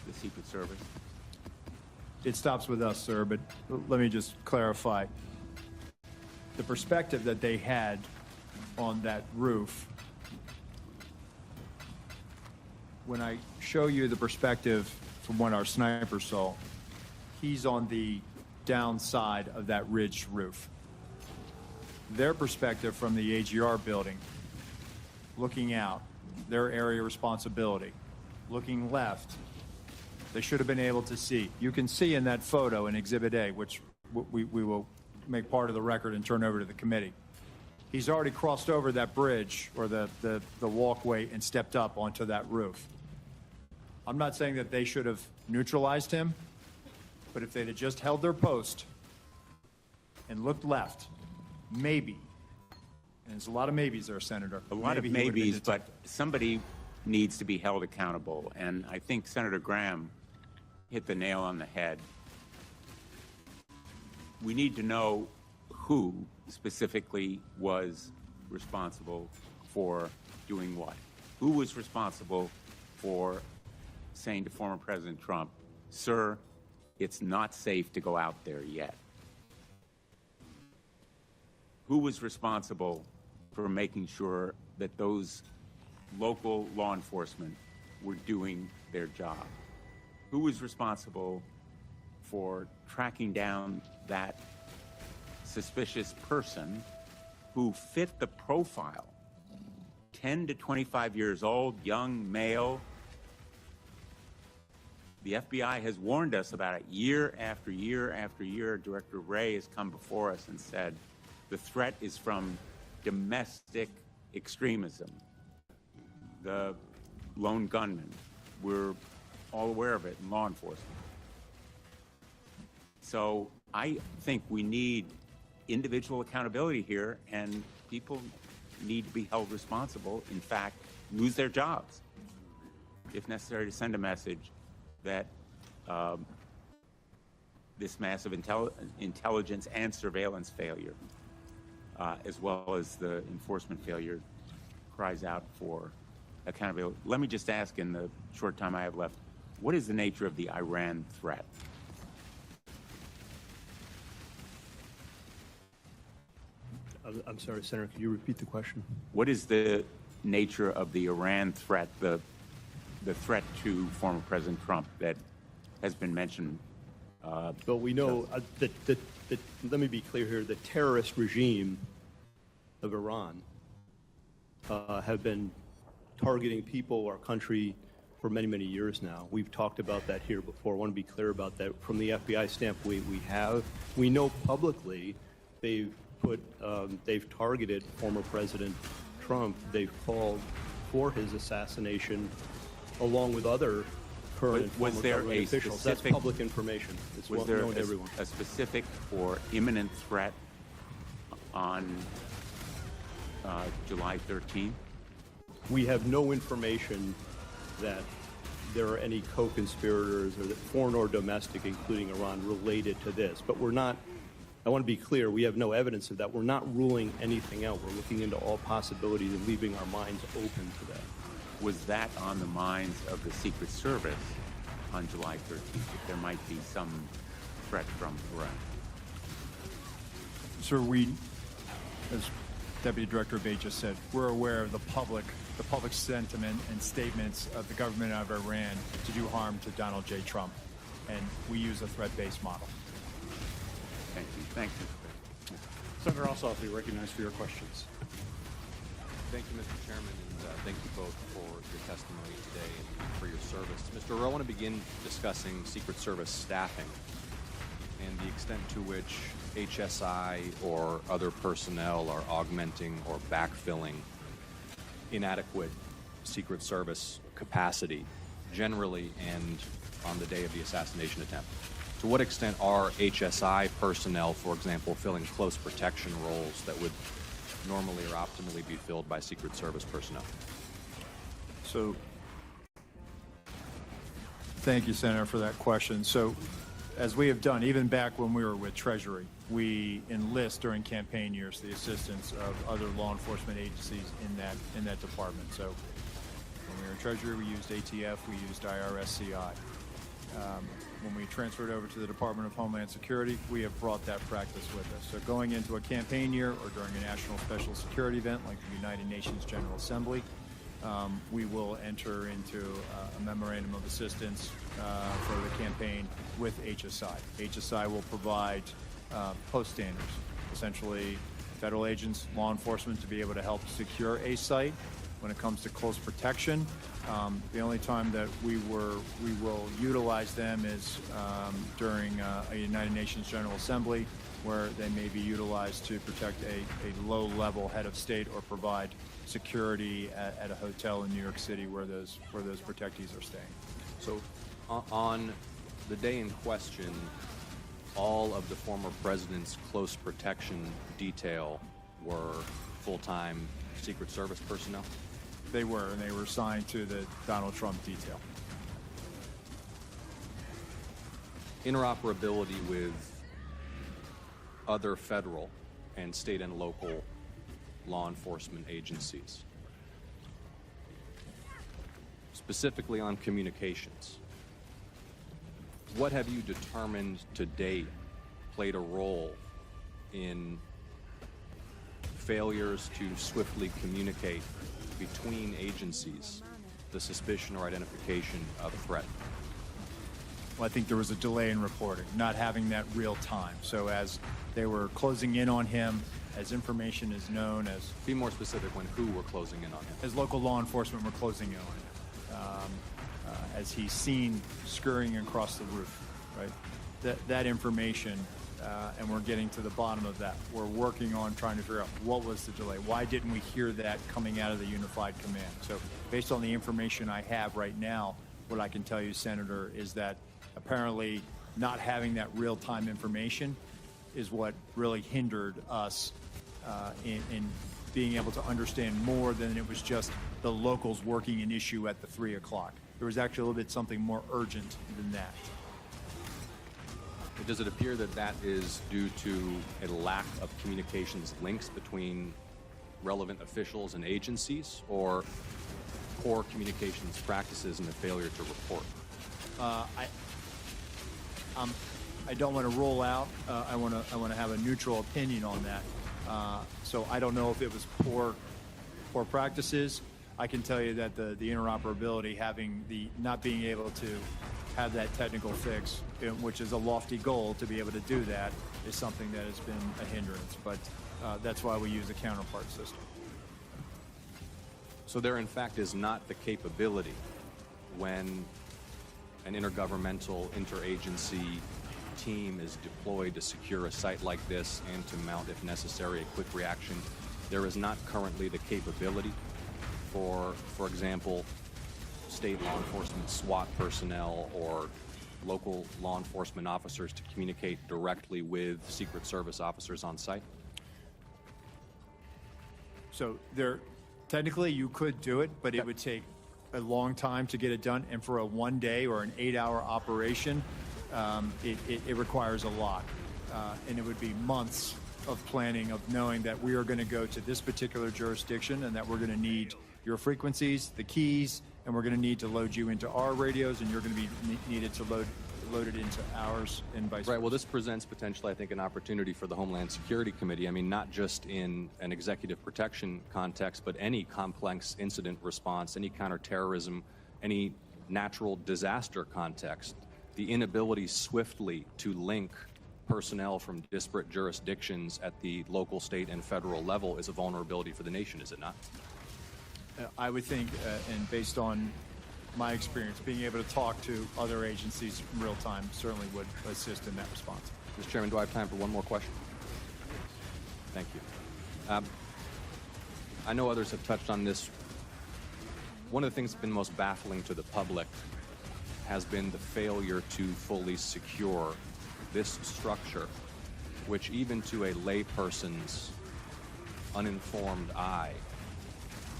the Secret Service? It stops with us, sir, but let me just clarify. The perspective that they had on that roof, when I show you the perspective from what our sniper saw, he's on the downside of that ridged roof. Their perspective from the AGR building, looking out, their area of responsibility, looking left, they should have been able to see. You can see in that photo in Exhibit A, which we will make part of the record and turn over to the committee. He's already crossed over that bridge or the walkway and stepped up onto that roof. I'm not saying that they should have neutralized him, but if they'd have just held their post and looked left, maybe, and there's a lot of maybes there, Senator. A lot of maybes, but somebody needs to be held accountable. And I think Senator Graham hit the nail on the head. We need to know who specifically was responsible for doing what. Who was responsible for saying to former President Trump, "Sir, it's not safe to go out there yet"? Who was responsible for making sure that those local law enforcement were doing their job? Who was responsible for tracking down that suspicious person who fit the profile? 10 to 25 years old, young male. The FBI has warned us about it year after year after year. Director Wray has come before us and said the threat is from domestic extremism. The lone gunman, we're all aware of it in law enforcement. So I think we need individual accountability here, and people need to be held responsible, in fact, lose their jobs, if necessary, to send a message that this massive intelligence and surveillance failure, as well as the enforcement failure, cries out for accountability. Let me just ask, in the short time I have left, what is the nature of the Iran threat? I'm sorry, Senator, could you repeat the question? What is the nature of the Iran threat, the threat to former President Trump that has been mentioned? Well, we know that, let me be clear here, the terrorist regime of Iran have been targeting people, our country, for many, many years now. We've talked about that here before. I want to be clear about that. From the FBI standpoint, we know publicly they've targeted former President Trump. They've called for his assassination along with other current and former government officials. That's public information. It's well known to everyone. A specific or imminent threat on July 13th? We have no information that there are any co-conspirators, or that foreign or domestic, including Iran, related to this. But we're not, I want to be clear, we have no evidence of that. We're not ruling anything out. We're looking into all possibilities and leaving our minds open to that. Was that on the minds of the Secret Service on July 13th, that there might be some threat from Iran? Sir, as Deputy Director Abate just said, we're aware of the public sentiment and statements of the government of Iran to do harm to Donald J. Trump, and we use a threat-based model. Thank you. Thank you. Senator Ossoff, you recognized for your questions. Thank you, Mr. Chairman, and thank you both for your testimony today and for your service. Mr. Rowe, I want to begin discussing Secret Service staffing and the extent to which HSI or other personnel are augmenting or backfilling inadequate Secret Service capacity generally and on the day of the assassination attempt. To what extent are HSI personnel, for example, filling close protection roles that would normally or optimally be filled by Secret Service personnel? So, thank you, Senator, for that question. So, as we have done, even back when we were with Treasury, we enlist during campaign years the assistance of other law enforcement agencies in that department. So, when we were in Treasury, we used ATF, we used IRSCI. When we transferred over to the Department of Homeland Security, we have brought that practice with us. So going into a campaign year or during a national special security event like the United Nations General Assembly, we will enter into a memorandum of assistance for the campaign with HSI. HSI will provide post standers, essentially federal agents, law enforcement, to be able to help secure a site. When it comes to close protection, the only time that we will utilize them is during a United Nations General Assembly, where they may be utilized to protect a low-level head of state or provide security at a hotel in New York City where those protectees are staying. So, on the day in question, all of the former president's close protection detail were full-time Secret Service personnel? They were, and they were assigned to the Donald Trump detail. Interoperability with other federal and state and local law enforcement agencies, specifically on communications. What have you determined to date played a role in failures to swiftly communicate between agencies the suspicion or identification of a threat? Well, I think there was a delay in reporting, not having that real time. So as they were closing in on him, as information is known, as... Be more specific when who were closing in on him. As local law enforcement were closing in on him. As he's seen scurrying across the roof, right? That information, and we're getting to the bottom of that. We're working on trying to figure out what was the delay. Why didn't we hear that coming out of the unified command? So based on the information I have right now, what I can tell you, Senator, is that apparently not having that real-time information is what really hindered us in being able to understand more than it was just the locals working an issue at the 3 o'clock. There was actually a little bit something more urgent than that. Does it appear that that is due to a lack of communications links between relevant officials and agencies, or poor communications practices and a failure to report? I don't want to rule out. I want to have a neutral opinion on that. So I don't know if it was poor practices. I can tell you that the interoperability, not being able to have that technical fix, which is a lofty goal to be able to do that, is something that has been a hindrance. But that's why we use a counterpart system. So there, in fact, is not the capability when an intergovernmental, interagency team is deployed to secure a site like this and to mount, if necessary, a quick reaction. There is not currently the capability for example, state law enforcement, SWAT personnel, or local law enforcement officers to communicate directly with Secret Service officers on site? So technically you could do it, but it would take a long time to get it done. And for a 1 day or an 8-hour operation, it requires a lot. And it would be months of planning, of knowing that we are going to go to this particular jurisdiction and that we're going to need your frequencies, the keys, and we're going to need to load you into our radios, and you're going to be needed to load it into ours, and vice versa. Right. Well, this presents potentially, I think, an opportunity for the Homeland Security Committee. I mean, not just in an executive protection context, but any complex incident response, any counterterrorism, any natural disaster context. The inability swiftly to link personnel from disparate jurisdictions at the local, state, and federal level is a vulnerability for the nation, is it not? I would think, and based on my experience, being able to talk to other agencies in real time certainly would assist in that response. Mr. Chairman, do I have time for one more question? Thank you. I know others have touched on this. One of the things that's been most baffling to the public has been the failure to fully secure this structure, which even to a layperson's uninformed eye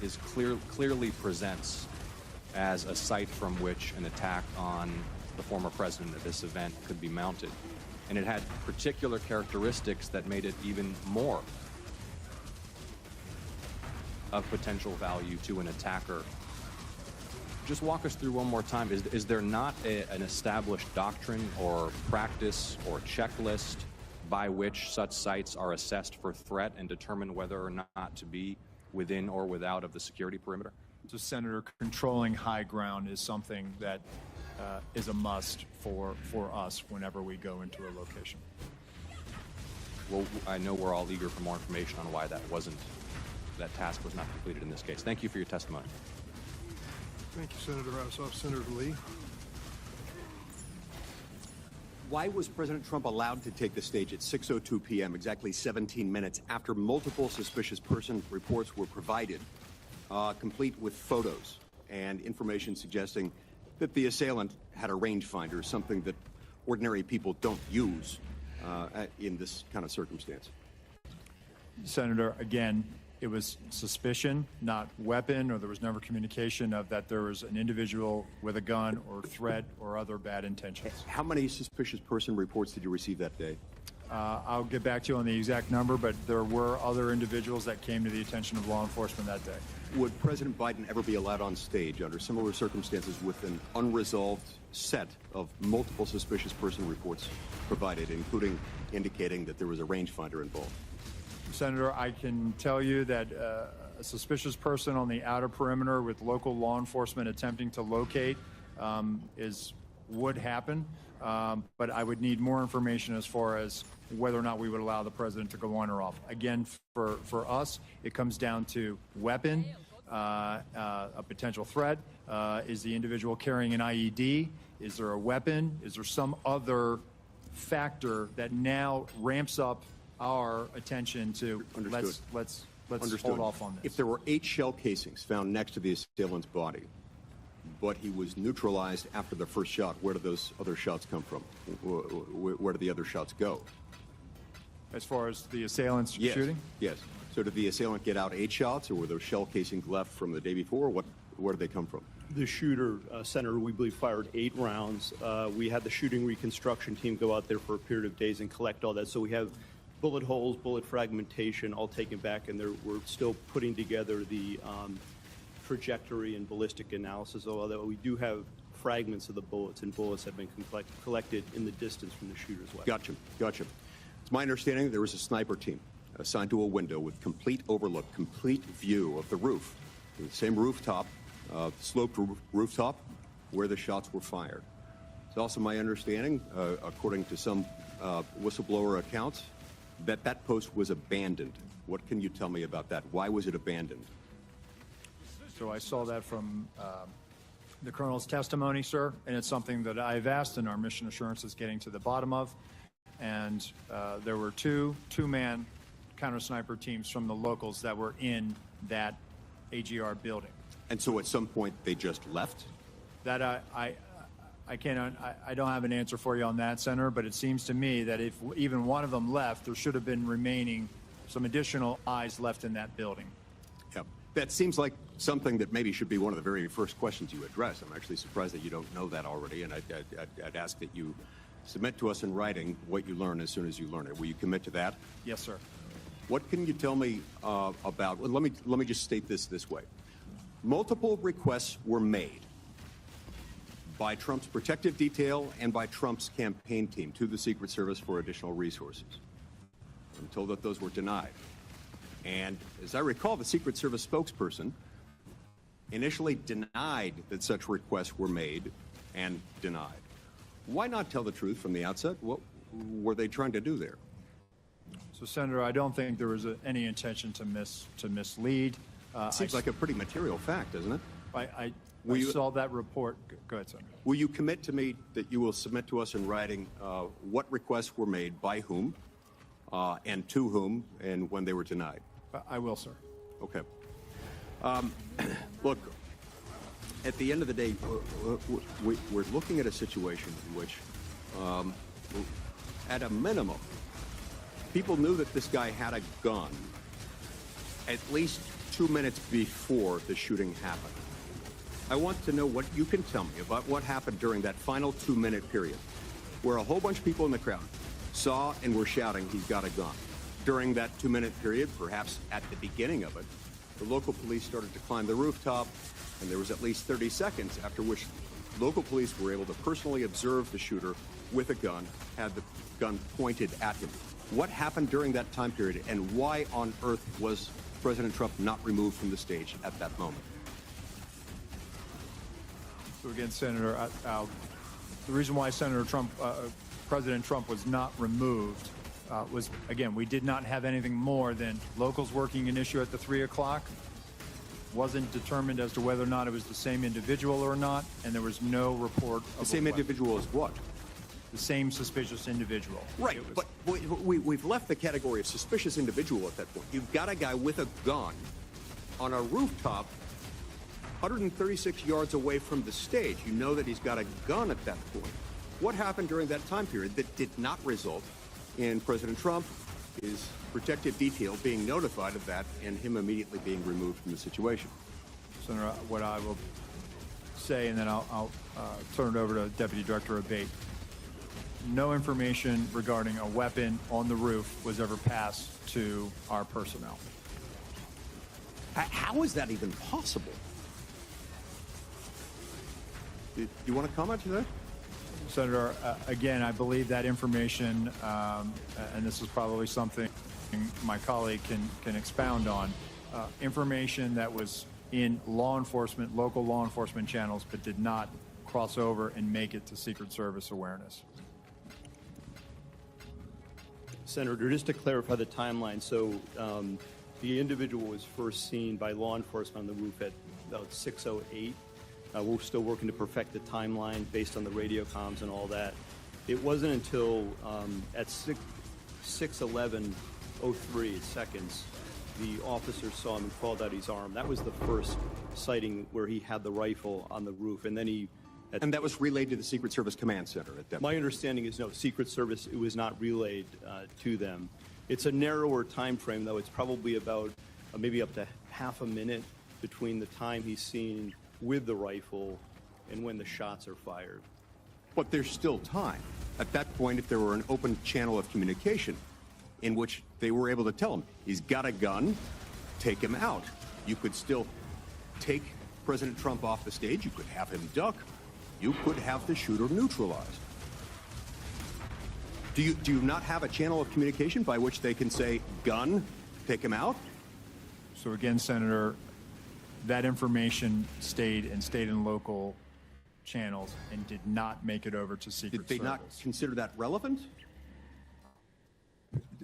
is clearly presents as a site from which an attack on the former president of this event could be mounted. And it had particular characteristics that made it even more of potential value to an attacker. Just walk us through one more time. Is there not an established doctrine or practice or checklist by which such sites are assessed for threat and determine whether or not to be within or without of the security perimeter? So, Senator, controlling high ground is something that is a must for us whenever we go into a location. Well, I know we're all eager for more information on why that task was not completed in this case. Thank you for your testimony. Thank you, Senator Ossoff. Senator Lee. Why was President Trump allowed to take the stage at 6:02 p.m., exactly 17 minutes after multiple suspicious person reports were provided, complete with photos and information suggesting that the assailant had a rangefinder, something that ordinary people don't use in this kind of circumstance? Senator, again, it was suspicion, not weapon, or there was never communication of that there was an individual with a gun or threat or other bad intentions. How many suspicious person reports did you receive that day? I'll get back to you on the exact number, but there were other individuals that came to the attention of law enforcement that day. Would President Biden ever be allowed on stage under similar circumstances with an unresolved set of multiple suspicious person reports provided, including indicating that there was a rangefinder involved? Senator, I can tell you that a suspicious person on the outer perimeter with local law enforcement attempting to locate would happen, but I would need more information as far as whether or not we would allow the president to go on or off. Again, for us, it comes down to weapon, a potential threat. Is the individual carrying an IED? Is there a weapon? Is there some other factor that now ramps up our attention to let's hold off on this? If there were 8 shell casings found next to the assailant's body, but he was neutralized after the first shot, where do those other shots come from? Where do the other shots go? As far as the assailant's shooting? Yes. So did the assailant get out 8 shots, or were those shell casings left from the day before? Where did they come from? The shooter, Senator, we believe fired 8 rounds. We had the shooting reconstruction team go out there for a period of days and collect all that. So we have bullet holes, bullet fragmentation, all taken back, and we're still putting together the trajectory and ballistic analysis, although we do have fragments of the bullets, and bullets have been collected in the distance from the shooter's weapon. Gotcha. It's my understanding there was a sniper team assigned to a window with complete overlook, complete view of the roof, the same rooftop, sloped rooftop, where the shots were fired. It's also my understanding, according to some whistleblower accounts, that post was abandoned. What can you tell me about that? Why was it abandoned? So I saw that from the colonel's testimony, sir, and it's something that I've asked, and our mission assurance is getting to the bottom of. And there were two-man counter-sniper teams from the locals that were in that AGR building. And so at some point they just left? That I don't have an answer for you on that, Senator, but it seems to me that if even one of them left, there should have been remaining some additional eyes left in that building. Yeah, that seems like something that maybe should be one of the very first questions you address. I'm actually surprised that you don't know that already, and I'd ask that you submit to us in writing what you learn as soon as you learn it. Will you commit to that? Yes, sir. What can you tell me about? Well, let me just state this way. Multiple requests were made by Trump's protective detail and by Trump's campaign team to the Secret Service for additional resources. I'm told that those were denied. And as I recall, the Secret Service spokesperson initially denied that such requests were made and denied. Why not tell the truth from the outset? What were they trying to do there? So, Senator, I don't think there was any intention to mislead. Seems like a pretty material fact, doesn't it? I Will you- saw that report. Go ahead, Senator. Will you commit to me that you will submit to us in writing what requests were made, by whom, and to whom, and when they were denied? I will, sir. Okay. Look, at the end of the day, we're looking at a situation in which, at a minimum, people knew that this guy had a gun at least 2 minutes before the shooting happened. I want to know what you can tell me about what happened during that final 2-minute period, where a whole bunch of people in the crowd saw and were shouting, "He's got a gun." During that 2-minute period, perhaps at the beginning of it, the local police started to climb the rooftop, and there was at least 30 seconds after which local police were able to personally observe the shooter with a gun, had the gun pointed at him. What happened during that time period, and why on earth was President Trump not removed from the stage at that moment? So again, Senator, the reason why President Trump was not removed was, again, we did not have anything more than locals working an issue at the 3 o'clock. Wasn't determined as to whether or not it was the same individual or not, and there was no report of The same individual as what? The same suspicious individual. Right, but we've left the category of suspicious individual at that point. You've got a guy with a gun on a rooftop 136 yards away from the stage. You know that he's got a gun at that point. What happened during that time period that did not result in President Trump, his protective detail, being notified of that and him immediately being removed from the situation? Senator, what I will say, and then I'll turn it over to Deputy Director Abate. No information regarding a weapon on the roof was ever passed to our personnel. How is that even possible? Do you want to comment to that? Senator, again, I believe that information, and this is probably something my colleague can expound on, information that was in law enforcement, local law enforcement channels, but did not cross over and make it to Secret Service awareness. Senator, just to clarify the timeline, so the individual was first seen by law enforcement on the roof at about 6:08. We're still working to perfect the timeline based on the radio comms and all that. It wasn't until at 6:11:03 seconds, the officer saw him and called out his arm. That was the first sighting where he had the rifle on the roof, and then he. And that was relayed to the Secret Service Command Center at that point. My understanding is no, Secret Service, it was not relayed to them. It's a narrower time frame, though. It's probably about maybe up to half a minute between the time he's seen with the rifle and when the shots are fired. But there's still time. At that point, if there were an open channel of communication in which they were able to tell him, he's got a gun, take him out. You could still take President Trump off the stage. You could have him duck. You could have the shooter neutralized. Do you not have a channel of communication by which they can say, gun, take him out? So again, Senator, that information stayed in local channels and did not make it over to Secret Service. Did they not consider that relevant?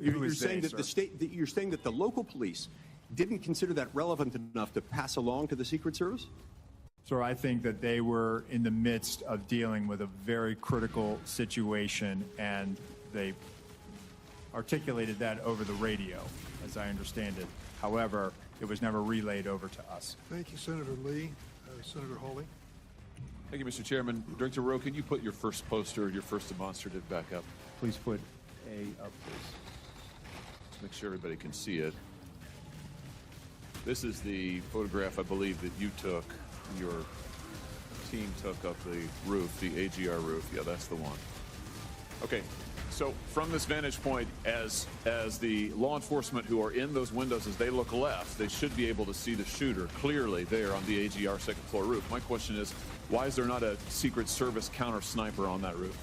You're saying that you're saying that the local police didn't consider that relevant enough to pass along to the Secret Service? So I think that they were in the midst of dealing with a very critical situation, and they articulated that over the radio, as I understand it. However, it was never relayed over to us. Thank you, Senator Lee. Senator Hawley. Thank you, Mr. Chairman. Director Rowe, can you put your first poster, your first demonstrative back up? Please put A up, please. Let's make sure everybody can see it. This is the photograph, I believe, that you took, your team took of the roof, the AGR roof. Yeah, that's the one. Okay, so from this vantage point, as the law enforcement who are in those windows, as they look left, they should be able to see the shooter clearly there on the AGR second floor roof. My question is, why is there not a Secret Service counter sniper on that roof?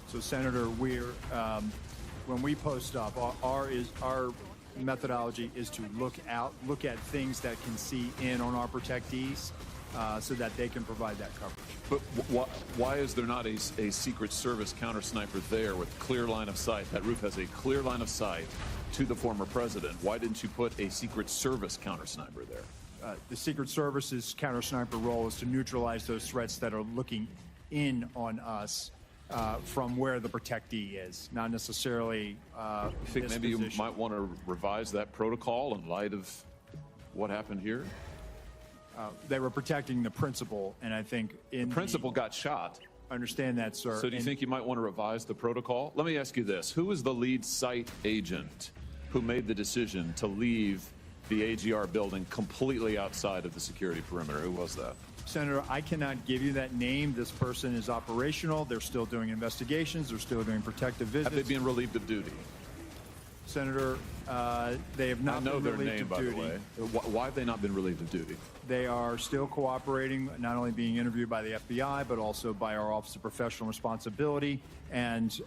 So, Senator, when we post up, our methodology is to look at things that can see in on our protectees, so that they can provide that coverage. But why is there not a Secret Service counter sniper there with clear line of sight? That roof has a clear line of sight to the former president. Why didn't you put a Secret Service counter sniper there? the Secret Service's counter-sniper role is to neutralize those threats that are looking in on us from where the protectee is, not necessarily. You think maybe you might want to revise that protocol in light of what happened here? They were protecting the principal, and I think the principal got shot. Understand that, sir. So do you think you might want to revise the protocol? Let me ask you this. Who is the lead site agent who made the decision to leave the AGR building completely outside of the security perimeter? Who was that? Senator, I cannot give you that name. This person is operational. They're still doing investigations. They're still doing protective visits. Have they been relieved of duty? Senator, they have not been relieved name, of by duty. the way. Why have they not been relieved of duty? They are still cooperating, not only being interviewed by the FBI, but also by our Office of Professional Responsibility. And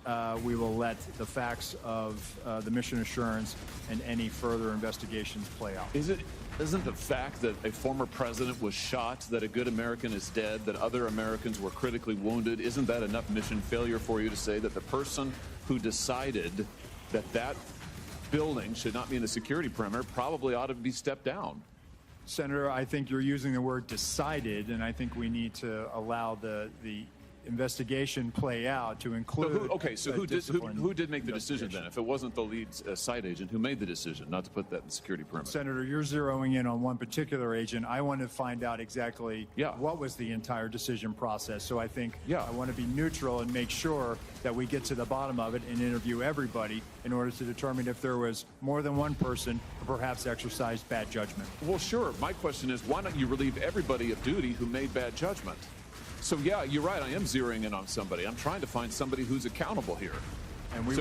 we will let the facts of the mission assurance and any further investigations play out. Isn't the fact that a former president was shot, that a good American is dead, that other Americans were critically wounded, isn't that enough mission failure for you to say that the person who decided that building should not be in the security perimeter probably ought to be stepped down? Senator, I think you're using the word decided, and I think we need to allow the investigation play out to include. Who did make the decision then? If it wasn't the lead site agent, who made the decision not to put that in the security perimeter? Senator, you're zeroing in on one particular agent. I want to find out exactly what was the entire decision process. So I think I want to be neutral and make sure that we get to the bottom of it and interview everybody in order to determine if there was more than one person who perhaps exercised bad judgment. Well, sure. My question is, why don't you relieve everybody of duty who made bad judgment? So, yeah, you're right. I am zeroing in on somebody. I'm trying to find somebody who's accountable here.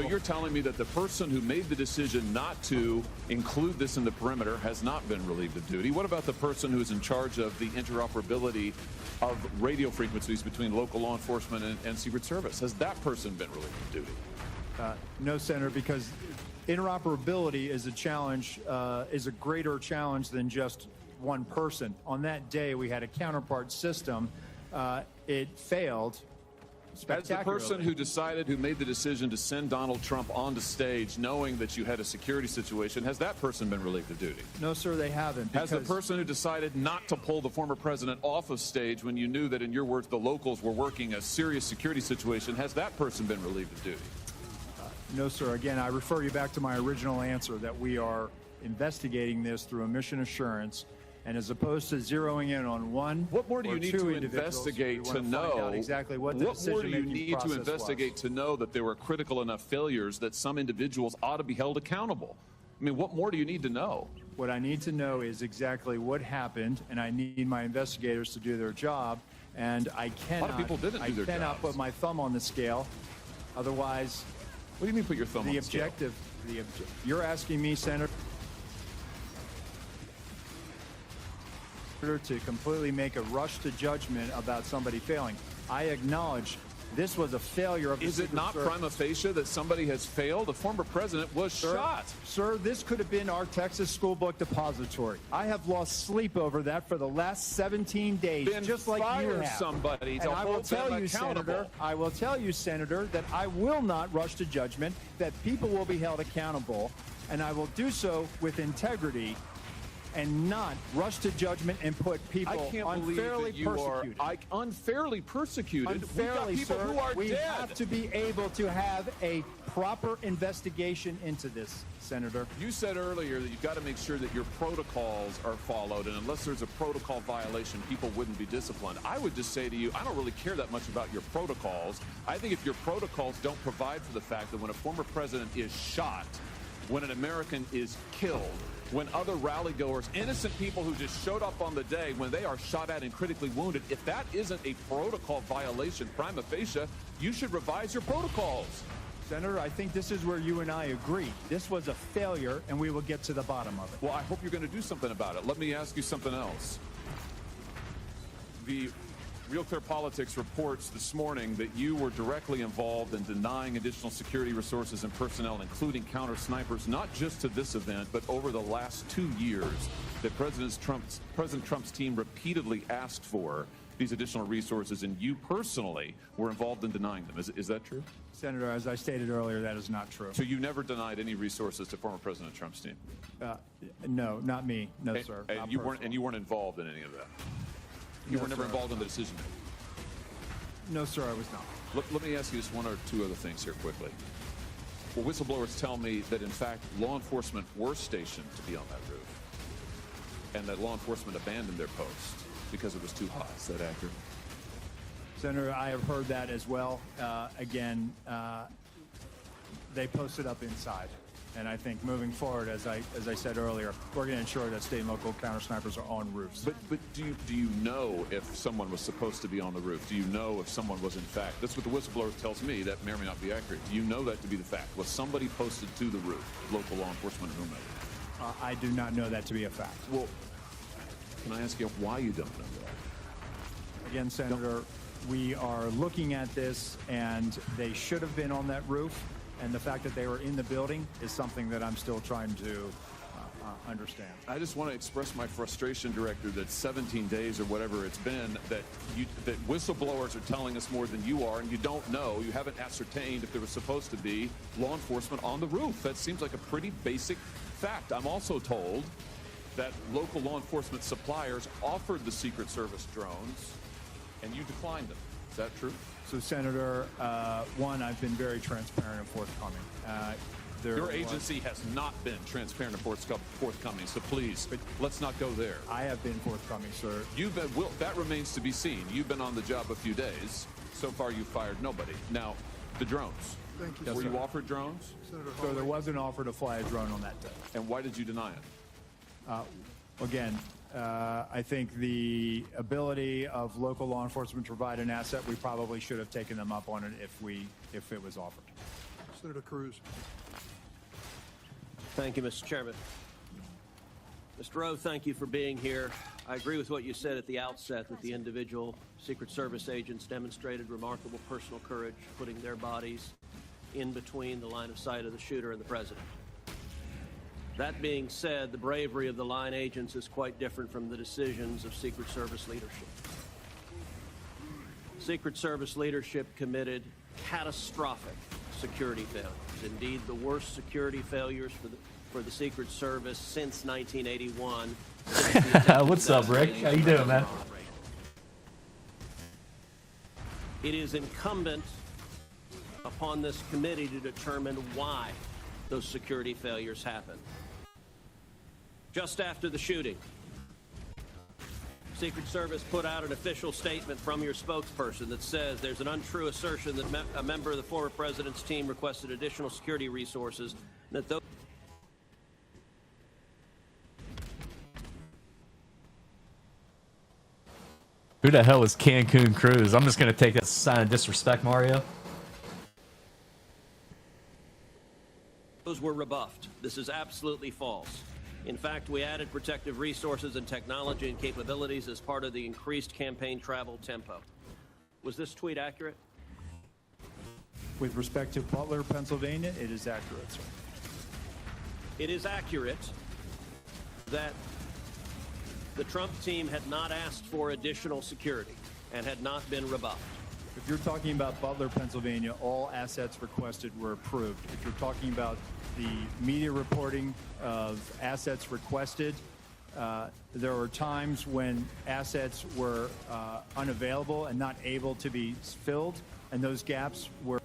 You're telling me that the person who made the decision not to include this in the perimeter has not been relieved of duty. What about the person who is in charge of the interoperability of radio frequencies between local law enforcement and Secret Service? Has that person been relieved of duty? No, Senator, because interoperability is a challenge, is a greater challenge than just one person. On that day, we had a counterpart system. It failed spectacularly. As the person who made the decision to send Donald Trump onto stage knowing that you had a security situation, has that person been relieved of duty? No, sir, they haven't. Has the person who decided not to pull the former president off of stage when you knew that, in your words, the locals were working a serious security situation, has that person been relieved of duty? No, sir. Again, I refer you back to my original answer that we are investigating this through a mission assurance. And as opposed to zeroing in on one, what more do you need to investigate to know exactly what the what more do you decision-making need to process investigate was? to know that there were critical enough failures that some individuals ought to be held accountable? I mean, what more do you need to know? What I need to know is exactly what happened, and I need my investigators to do their job. And I cannot. A lot of people didn't do their jobs. I cannot put my thumb on the scale. Otherwise, what do you mean put your thumb on the scale? You're asking me, Senator, to completely make a rush to judgment about somebody failing. I acknowledge this was a failure of the Is it not prima facie that somebody has failed? A former president was shot. Sir, this could have been our Texas school book depository. I have lost sleep over that for the last 17 days, Then just like you fire have. somebody to And I will hold tell them you, accountable. Senator, I will tell you, Senator, that I will not rush to judgment, that people will be held accountable, and I will do so with integrity and not rush to judgment and put people I can't unfairly believe that you persecuted. are unfairly persecuted. Unfairly, We've got people sir, who are we dead. have to be able to have a proper investigation into this, Senator. You said earlier that you've got to make sure that your protocols are followed, and unless there's a protocol violation, people wouldn't be disciplined. I would just say to you, I don't really care that much about your protocols. I think if your protocols don't provide for the fact that when a former president is shot, when an American is killed, when other rally-goers, innocent people who just showed up on the day, when they are shot at and critically wounded, if that isn't a protocol violation prima facie, you should revise your protocols. Senator, I think this is where you and I agree. This was a failure, and we will get to the bottom of it. Well, I hope you're going to do something about it. Let me ask you something else. The Real Clear Politics reports this morning that you were directly involved in denying additional security resources and personnel, including counter-snipers, not just to this event, but over the last 2 years, that President Trump's team repeatedly asked for. these additional resources, and you personally were involved in denying them. Is that true? Senator, as I stated earlier, that is not true. So you never denied any resources to former President Trump's team? No, not me. No, sir. And you weren't involved in any of that? You were never involved in the decision making? No, sir, I was not. Let me ask you just one or two other things here quickly. Well, whistleblowers tell me that, in fact, law enforcement were stationed to be on that roof, and that law enforcement abandoned their post because it was too hot. Is that accurate? Senator, I have heard that as well. Again, they posted up inside. And I think moving forward, as I said earlier, we're going to ensure that state and local counter snipers are on roofs. But do you know if someone was supposed to be on the roof? Do you know if someone was in fact? That's what the whistleblower tells me. That may or may not be accurate. Do you know that to be the fact? Was somebody posted to the roof, local law enforcement, whomever? I do not know that to be a fact. Well, can I ask you why you don't know that? Again, Senator, we are looking at this, and they should have been on that roof. And the fact that they were in the building is something that I'm still trying to understand. I just want to express my frustration, Director, that 17 days or whatever it's been, that whistleblowers are telling us more than you are, and you don't know, you haven't ascertained if there was supposed to be law enforcement on the roof. That seems like a pretty basic fact. I'm also told that local law enforcement suppliers offered the Secret Service drones, and you declined them. Is that true? So, Senator, one, I've been very transparent and forthcoming. Your agency has not been transparent and forthcoming, so please, let's not go there. I have been forthcoming, sir. That remains to be seen. You've been on the job a few days. So far, you've fired nobody. Now, the drones. Thank you. Were you offered drones? So there was an offer to fly a drone on that day. And why did you deny it? Again, I think the ability of local law enforcement to provide an asset, we probably should have taken them up on it if it was offered. Senator Cruz. Thank you, Mr. Chairman. Mr. Rowe, thank you for being here. I agree with what you said at the outset, that the individual Secret Service agents demonstrated remarkable personal courage, putting their bodies in between the line of sight of the shooter and the president. That being said, the bravery of the line agents is quite different from the decisions of Secret Service leadership. Secret Service leadership committed catastrophic security failures. Indeed, the worst security failures for the Secret Service since 1981. What's up, Rick? How you doing, man? It is incumbent upon this committee to determine why those security failures happened. Just after the shooting, Secret Service put out an official statement from your spokesperson that says there's an untrue assertion that a member of the former president's team requested additional security resources, and that those... Who the hell is Cancun Cruz? I'm just going to take that as a sign of disrespect, Mario. Those were rebuffed. This is absolutely false. In fact, we added protective resources and technology and capabilities as part of the increased campaign travel tempo. Was this tweet accurate? With respect to Butler, Pennsylvania, it is accurate, sir. It is accurate that the Trump team had not asked for additional security and had not been rebuffed. If you're talking about Butler, Pennsylvania, all assets requested were approved. If you're talking about the media reporting of assets requested, there were times when assets were unavailable and not able to be filled, and those gaps were...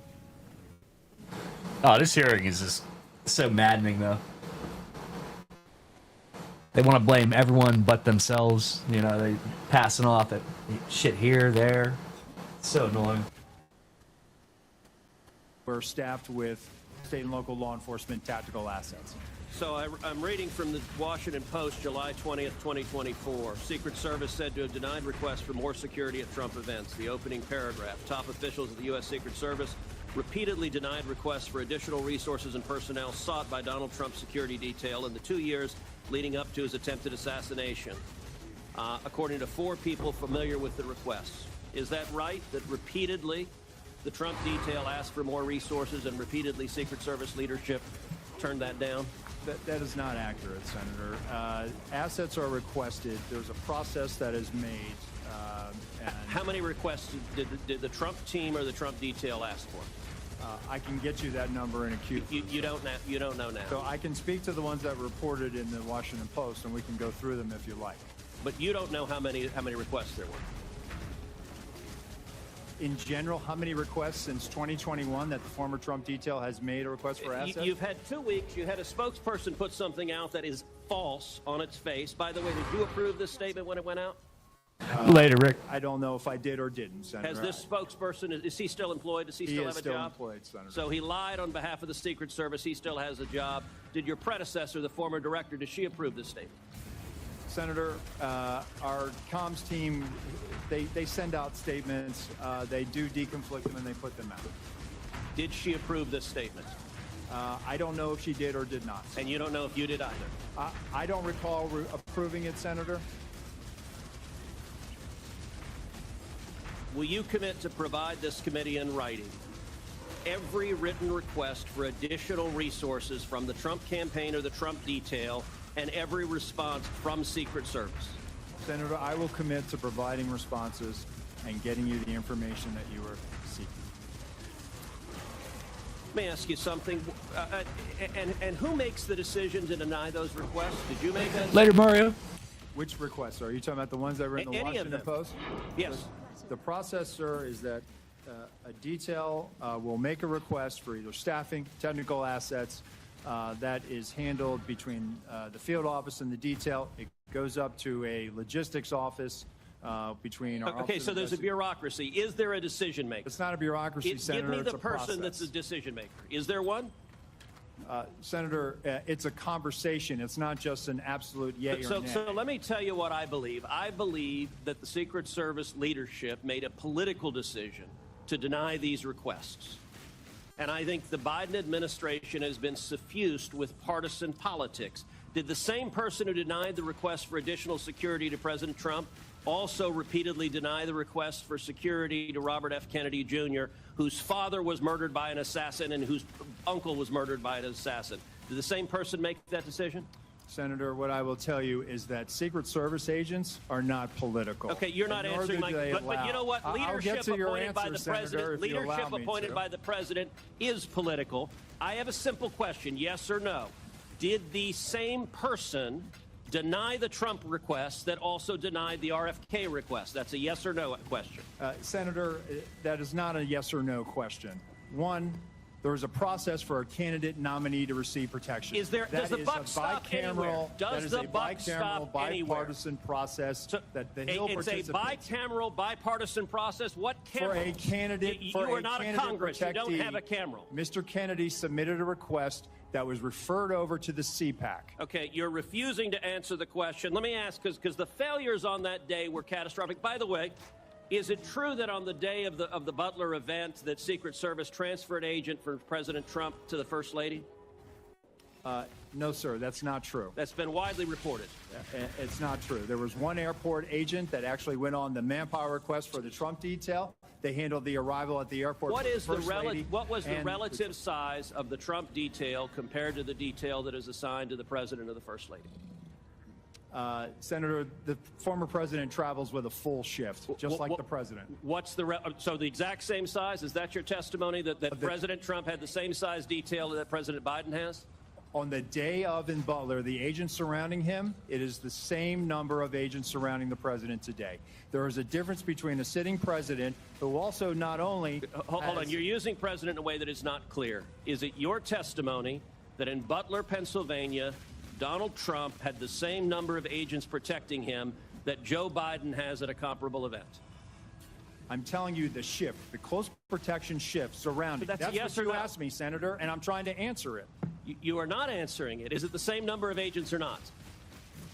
Oh, this hearing is just so maddening, though. They want to blame everyone but themselves. You know, they passing off at shit here, there. It's so annoying. We're staffed with state and local law enforcement tactical assets. So I'm reading from the Washington Post, July 20th, 2024. Secret Service said to have denied requests for more security at Trump events. The opening paragraph. Top officials of the U.S. Secret Service repeatedly denied requests for additional resources and personnel sought by Donald Trump's security detail in the 2 years leading up to his attempted assassination, according to 4 people familiar with the requests. Is that right, that repeatedly the Trump detail asked for more resources and repeatedly Secret Service leadership turned that down? That is not accurate, Senator. Assets are requested. There's a process that is made. And how many requests did the Trump team or the Trump detail ask for? I can get you that number in a queue. You don't know now. So I can speak to the ones that were reported in the Washington Post, and we can go through them if you like. But you don't know how many requests there were. In general, how many requests since 2021 that the former Trump detail has made a request for assets? You've had 2 weeks. You had a spokesperson put something out that is false on its face. By the way, did you approve this statement when it went out? Later, Rick. I don't know if I did or didn't, Senator. Has this spokesperson, is he still employed? Does he still have a still job? Employed, Senator. So he lied on behalf of the Secret Service. He still has a job. Did your predecessor, the former director, did she approve this statement? Senator, our comms team, they send out statements. They do deconflict them and they put them out. Did she approve this statement? I don't know if she did or did not. And you don't know if you did either? I don't recall approving it, Senator. Will you commit to provide this committee in writing every written request for additional resources from the Trump campaign or the Trump detail and every response from Secret Service? Senator, I will commit to providing responses and getting you the information that you are seeking. Let me ask you something. And who makes the decision to deny those requests? Did you make that? Later, Mario. Which requests? Are you talking about the ones that were in the Any Washington of them. Post? Yes. The process, sir, is that a detail will make a request for either staffing, technical assets. That is handled between the field office and the detail. It goes up to a logistics office between our Okay, so there's a bureaucracy. Is there a decision maker? It's not a bureaucracy, Senator. Give me It's the a person process. that's a decision maker. Is there one? Senator, it's a conversation. It's not just an absolute yay or nay. So let me tell you what I believe. I believe that the Secret Service leadership made a political decision to deny these requests. And I think the Biden administration has been suffused with partisan politics. Did the same person who denied the request for additional security to President Trump also repeatedly deny the request for security to Robert F. Kennedy Jr., whose father was murdered by an assassin and whose uncle was murdered by an assassin? Did the same person make that decision? Senator, what I will tell you is that Secret Service agents are not political. Okay, you're not answering my question. But you know what? Leadership appointed by the president, leadership appointed by the president is political. I have a simple question, yes or no. Did the same person deny the Trump request that also denied the RFK request? That's a yes or no question. Senator, that is not a yes or no question. One, there is a process for a candidate nominee to receive protection. Does the buck stop anywhere? Does the buck stop anywhere? Bipartisan process that the Hill participates. It's a bicameral, bipartisan process. What camera? For a candidate, you are not a Congress. You don't have a camera. Mr. Kennedy submitted a request that was referred over to the CPAC. Okay, you're refusing to answer the question. Let me ask, because the failures on that day were catastrophic. By the way, is it true that on the day of the Butler event that Secret Service transferred agent from President Trump to the First Lady? No, sir, that's not true. That's been widely reported. It's not true. There was one airport agent that actually went on the manpower request for the Trump detail. They handled the arrival at the airport. What was the and relative size of the Trump detail compared to the detail that is assigned to the President or the First Lady? Senator, the former president travels with a full shift, just like the president. What's so the exact same size? Is that your testimony that President Trump had the same size detail that President Biden has? On the day of in Butler, the agents surrounding him, it is the same number of agents surrounding the president today. There is a difference between a sitting president who also not only... Hold on, you're using president in a way that is not clear. Is it your testimony that in Butler, Pennsylvania, Donald Trump had the same number of agents protecting him that Joe Biden has at a comparable event? I'm telling you the shift, the close protection shift surrounding. That's what you asked me, Senator, and I'm trying to answer it. You are not answering it. Is it the same number of agents or not?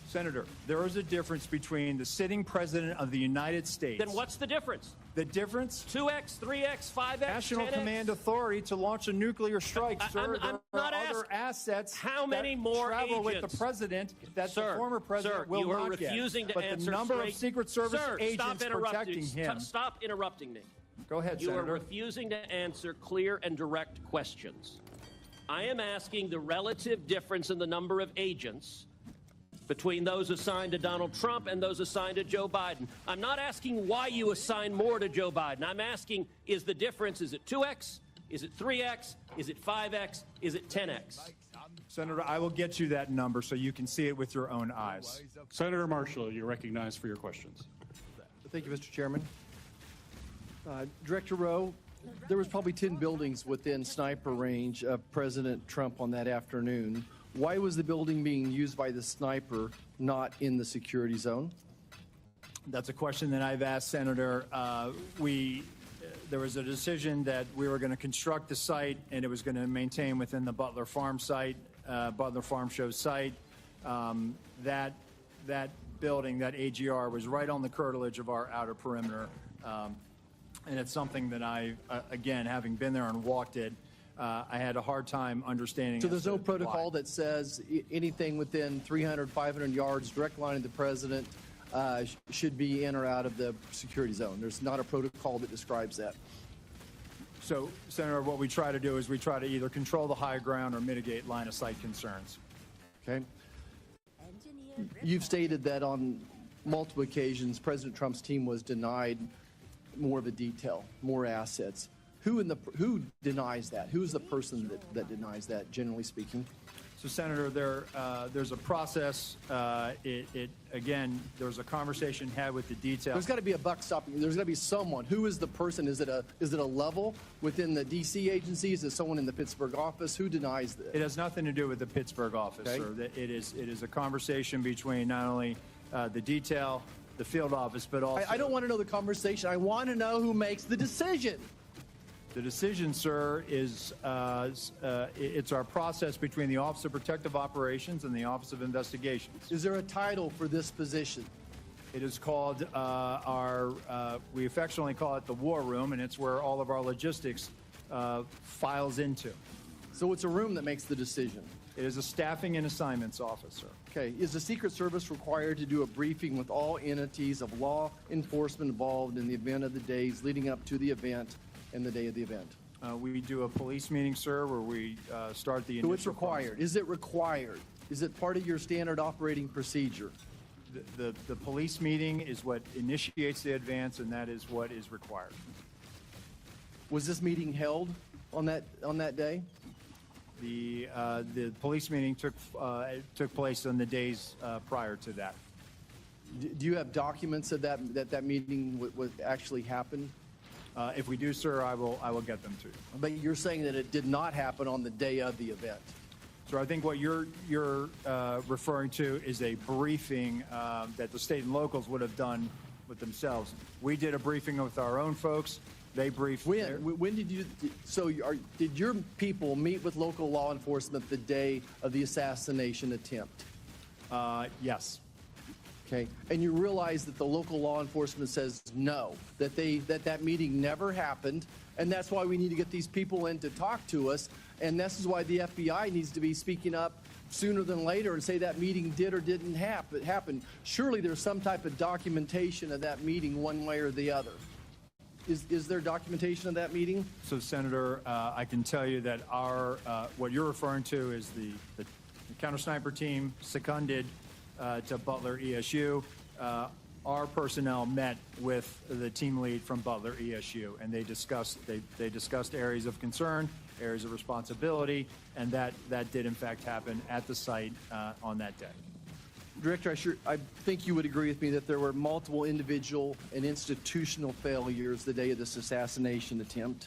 Senator, there is a difference between the sitting president of the United States. Then what's the difference? The difference? 2x, 3x, 5x, National 10x? Command Authority to launch a nuclear strike, sir. I'm there not are other asking. assets How many that more travel agents? with the president that Sir, the former president will you are not refusing get. to But answer the number straight. of Secret Service Sir, agents protecting him. Stop interrupting me. Go ahead, You Senator. are refusing to answer clear and direct questions. I am asking the relative difference in the number of agents between those assigned to Donald Trump and those assigned to Joe Biden. I'm not asking why you assign more to Joe Biden. I'm asking, is the difference, is it 2x? Is it 3x? Is it 5x? Is it 10x? Senator, I will get you that number so you can see it with your own eyes. Senator Marshall, you're recognized for your questions. Thank you, Mr. Chairman. Director Rowe, there was probably 10 buildings within sniper range of President Trump on that afternoon. Why was the building being used by the sniper not in the security zone? That's a question that I've asked, Senator. There was a decision that we were going to construct the site and it was going to maintain within the Butler Farm site, Butler Farm Show site. That building, that AGR, was right on the curtilage of our outer perimeter. And it's something that again, having been there and walked it, I had a hard time understanding. So there's no protocol that says anything within 300, 500 yards, direct line of the president, should be in or out of the security zone. There's not a protocol that describes that. So, Senator, what we try to do is we try to either control the high ground or mitigate line of sight concerns. Okay. You've stated that on multiple occasions, President Trump's team was denied more of the detail, more assets. Who denies that? Who's the person that denies that, generally speaking? So, Senator, there's a process. Again, there's a conversation had with the detail. There's got to be a buck stopping. There's got to be someone. Who is the person? Is it a level within the D.C. agencies? Is it someone in the Pittsburgh office? Who denies this? It has nothing to do with the Pittsburgh office, Okay. sir. It is a conversation between not only the detail, the field office, but also. I don't want to know the conversation. I want to know who makes the decision. The decision, sir, is it's our process between the Office of Protective Operations and the Office of Investigations. Is there a title for this position? It is called we affectionately call it the War Room, and it's where all of our logistics files into. So it's a room that makes the decision. It is a staffing and assignments officer. Okay. Is the Secret Service required to do a briefing with all entities of law enforcement involved in the event of the days leading up to the event and the day of the event? We do a police meeting, sir, where we start the initial. So it's required. Is it required? Is it part of your standard operating procedure? The police meeting is what initiates the advance, and that is what is required. Was this meeting held on that day? The police meeting took place on the days prior to that. Do you have documents of that meeting would actually happen? If we do, sir, I will get them to you. But you're saying that it did not happen on the day of the event. So I think what you're referring to is a briefing that the state and locals would have done with themselves. We did a briefing with our own folks. They briefed. When did you? So did your people meet with local law enforcement the day of the assassination attempt? Yes. Okay, and you realize that the local law enforcement says no, that meeting never happened, and that's why we need to get these people in to talk to us, and this is why the FBI needs to be speaking up sooner than later and say that meeting did or didn't happen. Surely there's some type of documentation of that meeting one way or the other. Is there documentation of that meeting? So, Senator, I can tell you that what you're referring to is the counter sniper team seconded to Butler ESU. Our personnel met with the team lead from Butler ESU, and they discussed areas of concern, areas of responsibility, and that did in fact happen at the site on that day. Director, I think you would agree with me that there were multiple individual and institutional failures the day of this assassination attempt.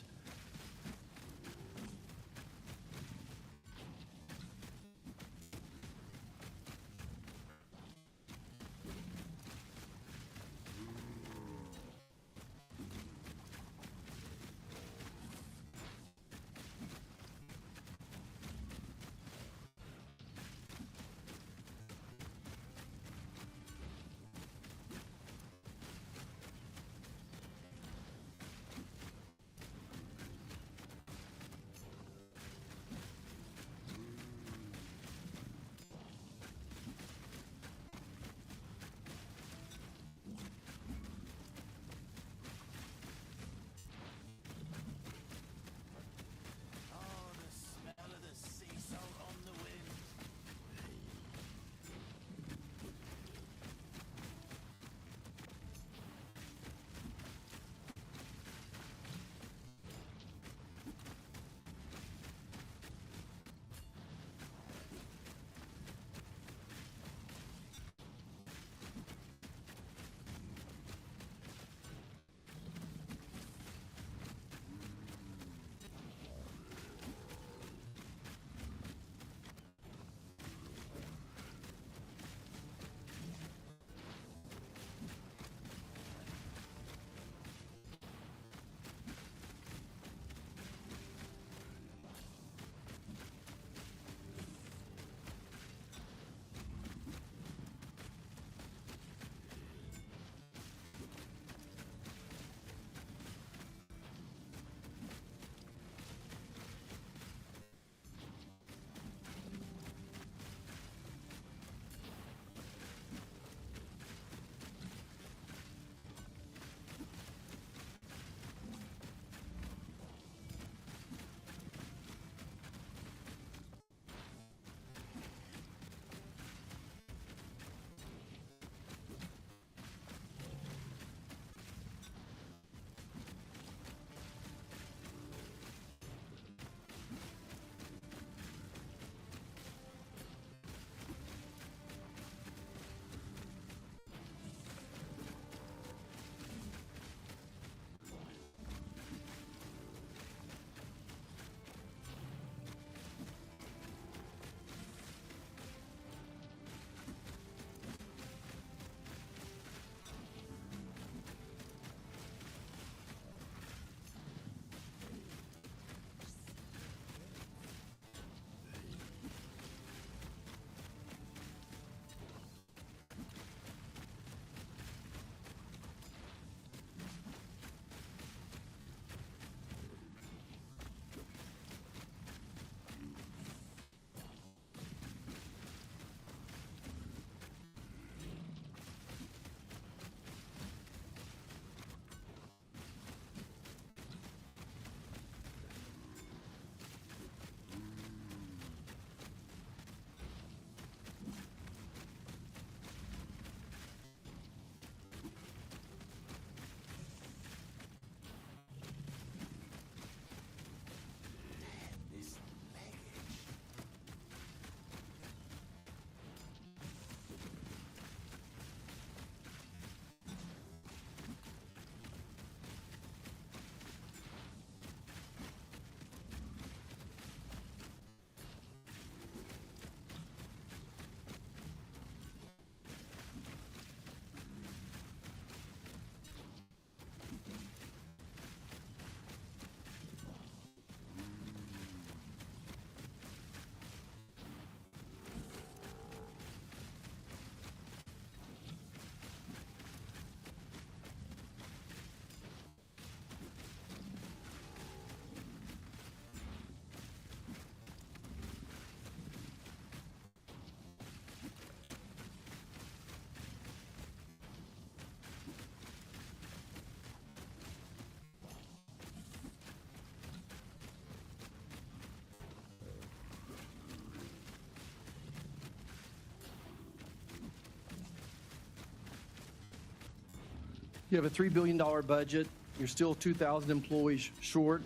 You have a $3 billion budget. You're still 2,000 employees short.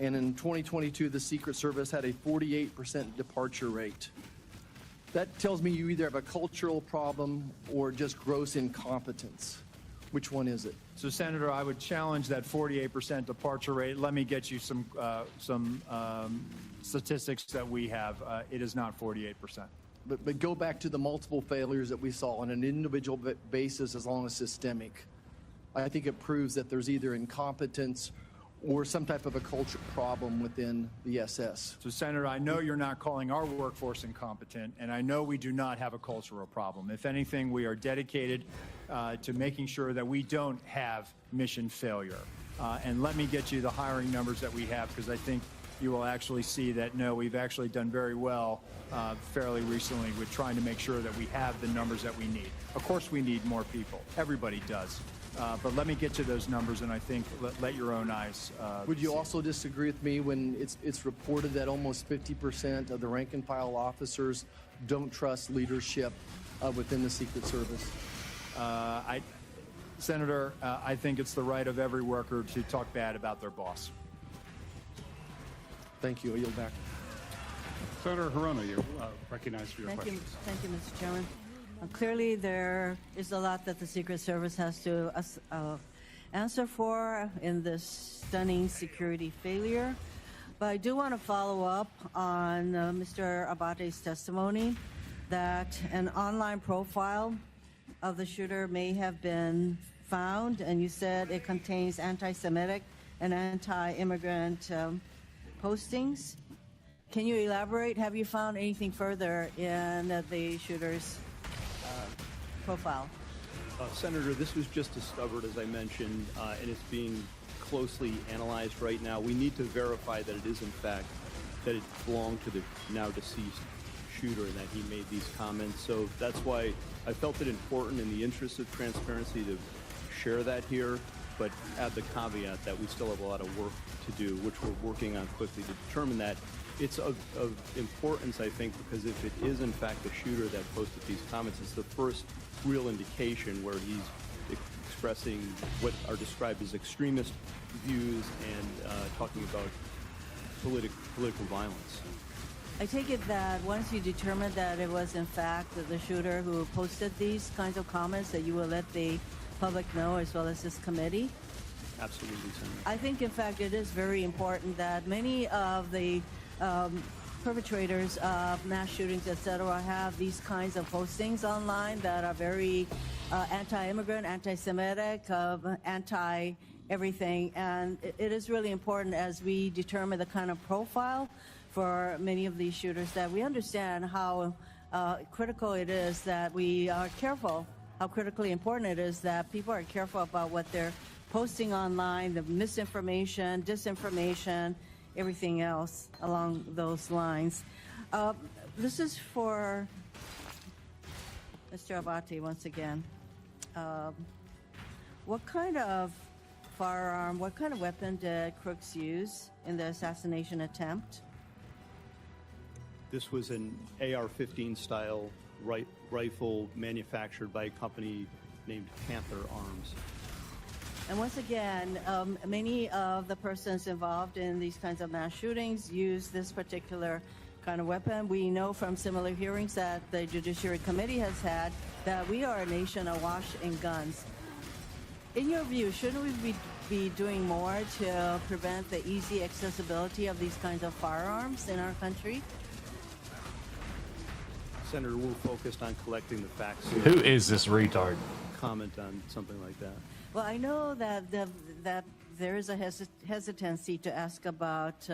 And in 2022, the Secret Service had a 48% departure rate. That tells me you either have a cultural problem or just gross incompetence. Which one is it? So, Senator, I would challenge that 48% departure rate. Let me get you some statistics that we have. It is not 48%. But go back to the multiple failures that we saw on an individual basis as long as systemic. I think it proves that there's either incompetence or some type of a culture problem within the SS. So, Senator, I know you're not calling our workforce incompetent, and I know we do not have a cultural problem. If anything, we are dedicated to making sure that we don't have mission failure. And let me get you the hiring numbers that we have, because I think you will actually see that, no, we've actually done very well fairly recently with trying to make sure that we have the numbers that we need. Of course, we need more people. Everybody does. But let me get to those numbers, and I think let your own eyes. Would you also disagree with me when it's reported that almost 50% of the rank and file officers don't trust leadership within the Secret Service? Senator, I think it's the right of every worker to talk bad about their boss. Thank you. I yield back. Senator Hirono, you're recognized for your question. Thank you, Mr. Chairman. Clearly, there is a lot that the Secret Service has to answer for in this stunning security failure. But I do want to follow up on Mr. Abate's testimony that an online profile of the shooter may have been found, and you said it contains anti-Semitic and anti-immigrant postings. Can you elaborate? Have you found anything further in the shooter's profile? Senator, this was just discovered, as I mentioned, and it's being closely analyzed right now. We need to verify that it is, in fact, that it belonged to the now deceased shooter and that he made these comments. So that's why I felt it important in the interest of transparency to share that here, but add the caveat that we still have a lot of work to do, which we're working on quickly to determine that. It's of importance, I think, because if it is, in fact, the shooter that posted these comments, it's the first real indication where he's expressing what are described as extremist views and talking about political violence. I take it that once you determine that it was, in fact, the shooter who posted these kinds of comments, that you will let the public know as well as this committee? Absolutely, Senator. I think, in fact, it is very important that many of the perpetrators of mass shootings, etc., have these kinds of postings online that are very anti-immigrant, anti-Semitic, anti-everything. And it is really important as we determine the kind of profile for many of these shooters that we understand how critical it is that we are careful, how critically important it is that people are careful about what they're posting online, the misinformation, disinformation, everything else along those lines. This is for Mr. Abate once again. What kind of firearm, what kind of weapon did Crooks use in the assassination attempt? This was an AR-15 style rifle manufactured by a company named Panther Arms. And once again, many of the persons involved in these kinds of mass shootings use this particular kind of weapon. We know from similar hearings that the Judiciary Committee has had that we are a nation awash in guns. In your view, shouldn't we be doing more to prevent the easy accessibility of these kinds of firearms in our country? Senator, we're focused on collecting the facts. Who is this retard? Comment on something like that. Well, I know that that there is a hesitancy to ask about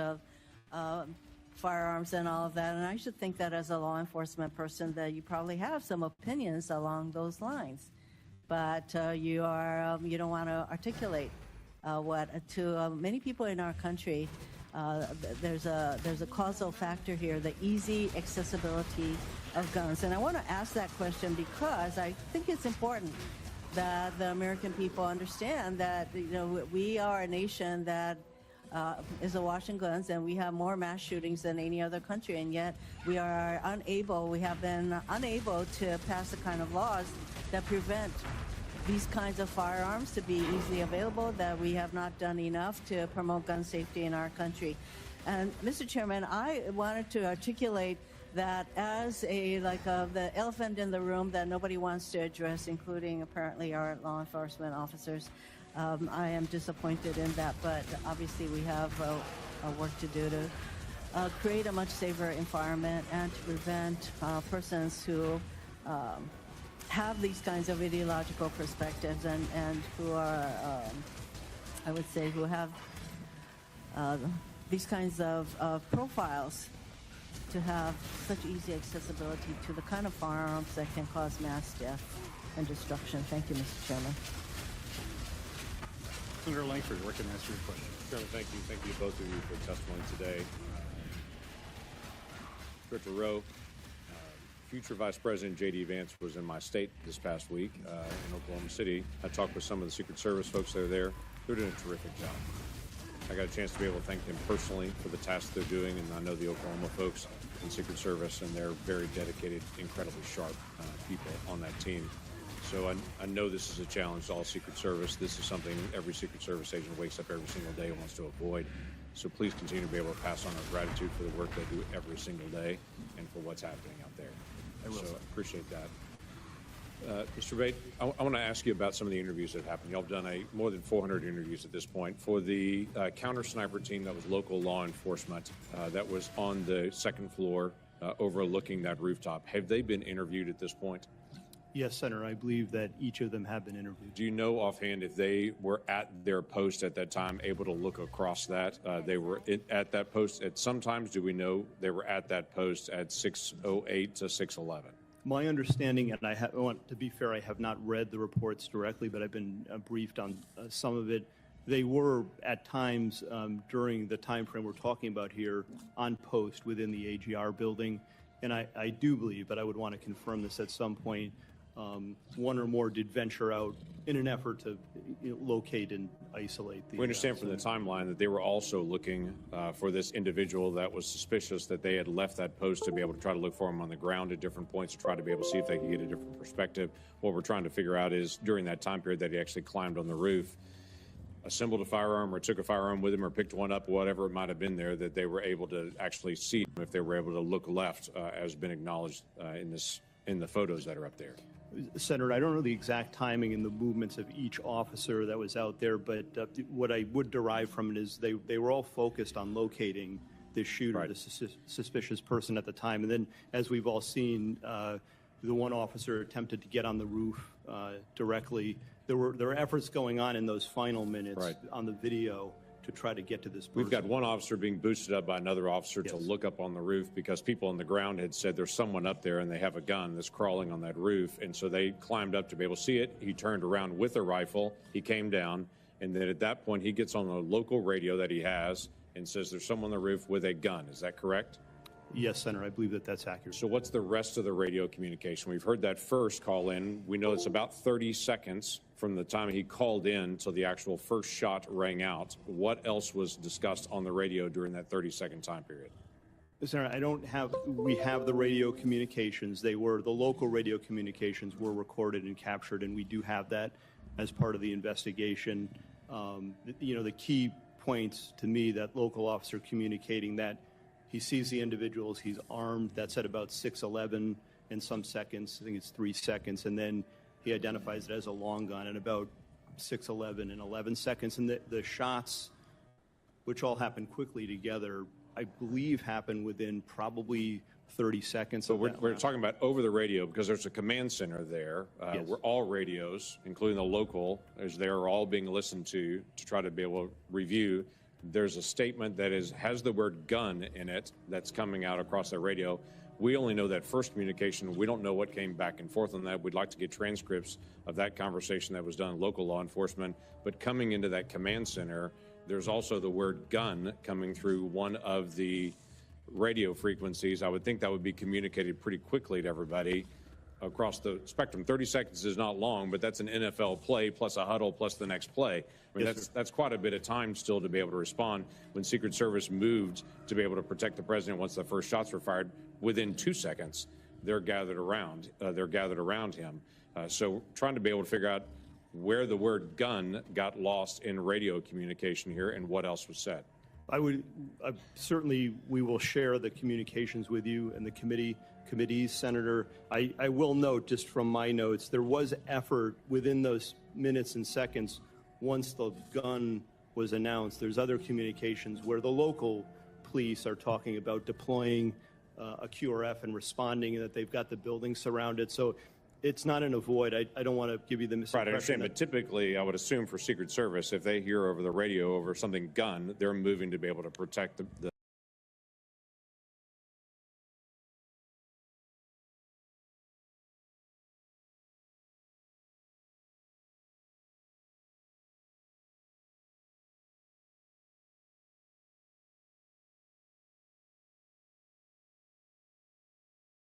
firearms and all of that, and I should think that as a law enforcement person that you probably have some opinions along those lines, but you don't want to articulate what to many people in our country. There's a causal factor here, the easy accessibility of guns, and I want to ask that question because I think it's important that the American people understand that we are a nation that is awash in guns, and we have more mass shootings than any other country, and yet we have been unable to pass the kind of laws that prevent these kinds of firearms to be easily available, that we have not done enough to promote gun safety in our country. And Mr. Chairman, I wanted to articulate that as the elephant in the room that nobody wants to address, including apparently our law enforcement officers. I am disappointed in that, but obviously we have work to do to create a much safer environment and to prevent persons who have these kinds of ideological perspectives and who are, I would say, who have these kinds of profiles to have such easy accessibility to the kind of firearms that can cause mass death and destruction. Thank you, Mr. Chairman. Senator Langford, recognized for your question. Chairman, thank you. Thank you both of you for testimony today. Director Rowe, future Vice President J.D. Vance was in my state this past week in Oklahoma City. I talked with some of the Secret Service folks that are there. They're doing a terrific job. I got a chance to be able to thank them personally for the tasks they're doing, and I know the Oklahoma folks in Secret Service, and they're very dedicated, incredibly sharp people on that team. So I know this is a challenge to all Secret Service. This is something every Secret Service agent wakes up every single day and wants to avoid. So please continue to be able to pass on our gratitude for the work they do every single day and for what's happening out there. So I appreciate that. Mr. Bate, I want to ask you about some of the interviews that happened. Y'all have done more than 400 interviews at this point. For the counter sniper team that was local law enforcement that was on the second floor overlooking that rooftop, have they been interviewed at this point? Yes, Senator. I believe that each of them have been interviewed. Do you know offhand if they were at their post at that time, able to look across that? They were at that post at sometimes. Do we know they were at that post at 6:08 to 6:11? My understanding, and I want to be fair, I have not read the reports directly, but I've been briefed on some of it. They were at times during the time frame we're talking about here on post within the AGR building. And I do believe, but I would want to confirm this at some point, one or more did venture out in an effort to locate and isolate the. We understand from the timeline that they were also looking for this individual that was suspicious, that they had left that post to be able to try to look for him on the ground at different points to try to be able to see if they could get a different perspective. What we're trying to figure out is during that time period that he actually climbed on the roof, assembled a firearm or took a firearm with him or picked one up, whatever it might have been there, that they were able to actually see him if they were able to look left, as been acknowledged in the photos that are up there. Senator, I don't know the exact timing and the movements of each officer that was out there, but what I would derive from it is they were all focused on locating the shooter, right, the suspicious person at the time. And then, as we've all seen, the one officer attempted to get on the roof directly. There were efforts going on in those final minutes, right, on the video to try to get to this person. We've got one officer being boosted up by another officer, yes, to look up on the roof because people on the ground had said there's someone up there and they have a gun that's crawling on that roof. And so they climbed up to be able to see it. He turned around with a rifle. He came down. And then at that point, he gets on the local radio that he has and says there's someone on the roof with a gun. Is that correct? Yes, Senator, I believe that that's accurate. So what's the rest of the radio communication? We've heard that first call in. We know it's about 30 seconds from the time he called in till the actual first shot rang out. What else was discussed on the radio during that 30-second time period? Senator, we have the radio communications. The local radio communications were recorded and captured, and we do have that as part of the investigation. The key points to me, that local officer communicating that he sees the individuals, he's armed. That's at about 6:11 in some seconds. I think it's 3 seconds. And then he identifies it as a long gun at about 6:11 and 11 seconds. And the shots, which all happen quickly together, I believe happen within probably 30 seconds. So we're talking about over the radio because there's a command center there Yes. where all radios, including the local, they're all being listened to try to be able to review. There's a statement that has the word gun in it that's coming out across the radio. We only know that first communication. We don't know what came back and forth on that. We'd like to get transcripts of that conversation that was done in local law enforcement. But coming into that command center, there's also the word gun coming through one of the radio frequencies. I would think that would be communicated pretty quickly to everybody across the spectrum. 30 seconds is not long, but that's an NFL play plus a huddle plus the next play. I mean, Yes, that's quite a bit of time still to be able to respond. When Secret Service moved to be able to protect the president once the first shots were fired, within 2 seconds, they're gathered around him. So trying to be able to figure out where the word gun got lost in radio communication here and what else was said. Certainly we will share the communications with you and the committees, Senator. I will note, just from my notes, there was effort within those minutes and seconds once the gun was announced. There's other communications where the local police are talking about deploying a QRF and responding, and that they've got the building surrounded. So it's not an avoid. I don't want to give you the misimpression. Right, I understand, but typically I would assume for Secret Service, if they hear over the radio over something gun, they're moving to be able to protect the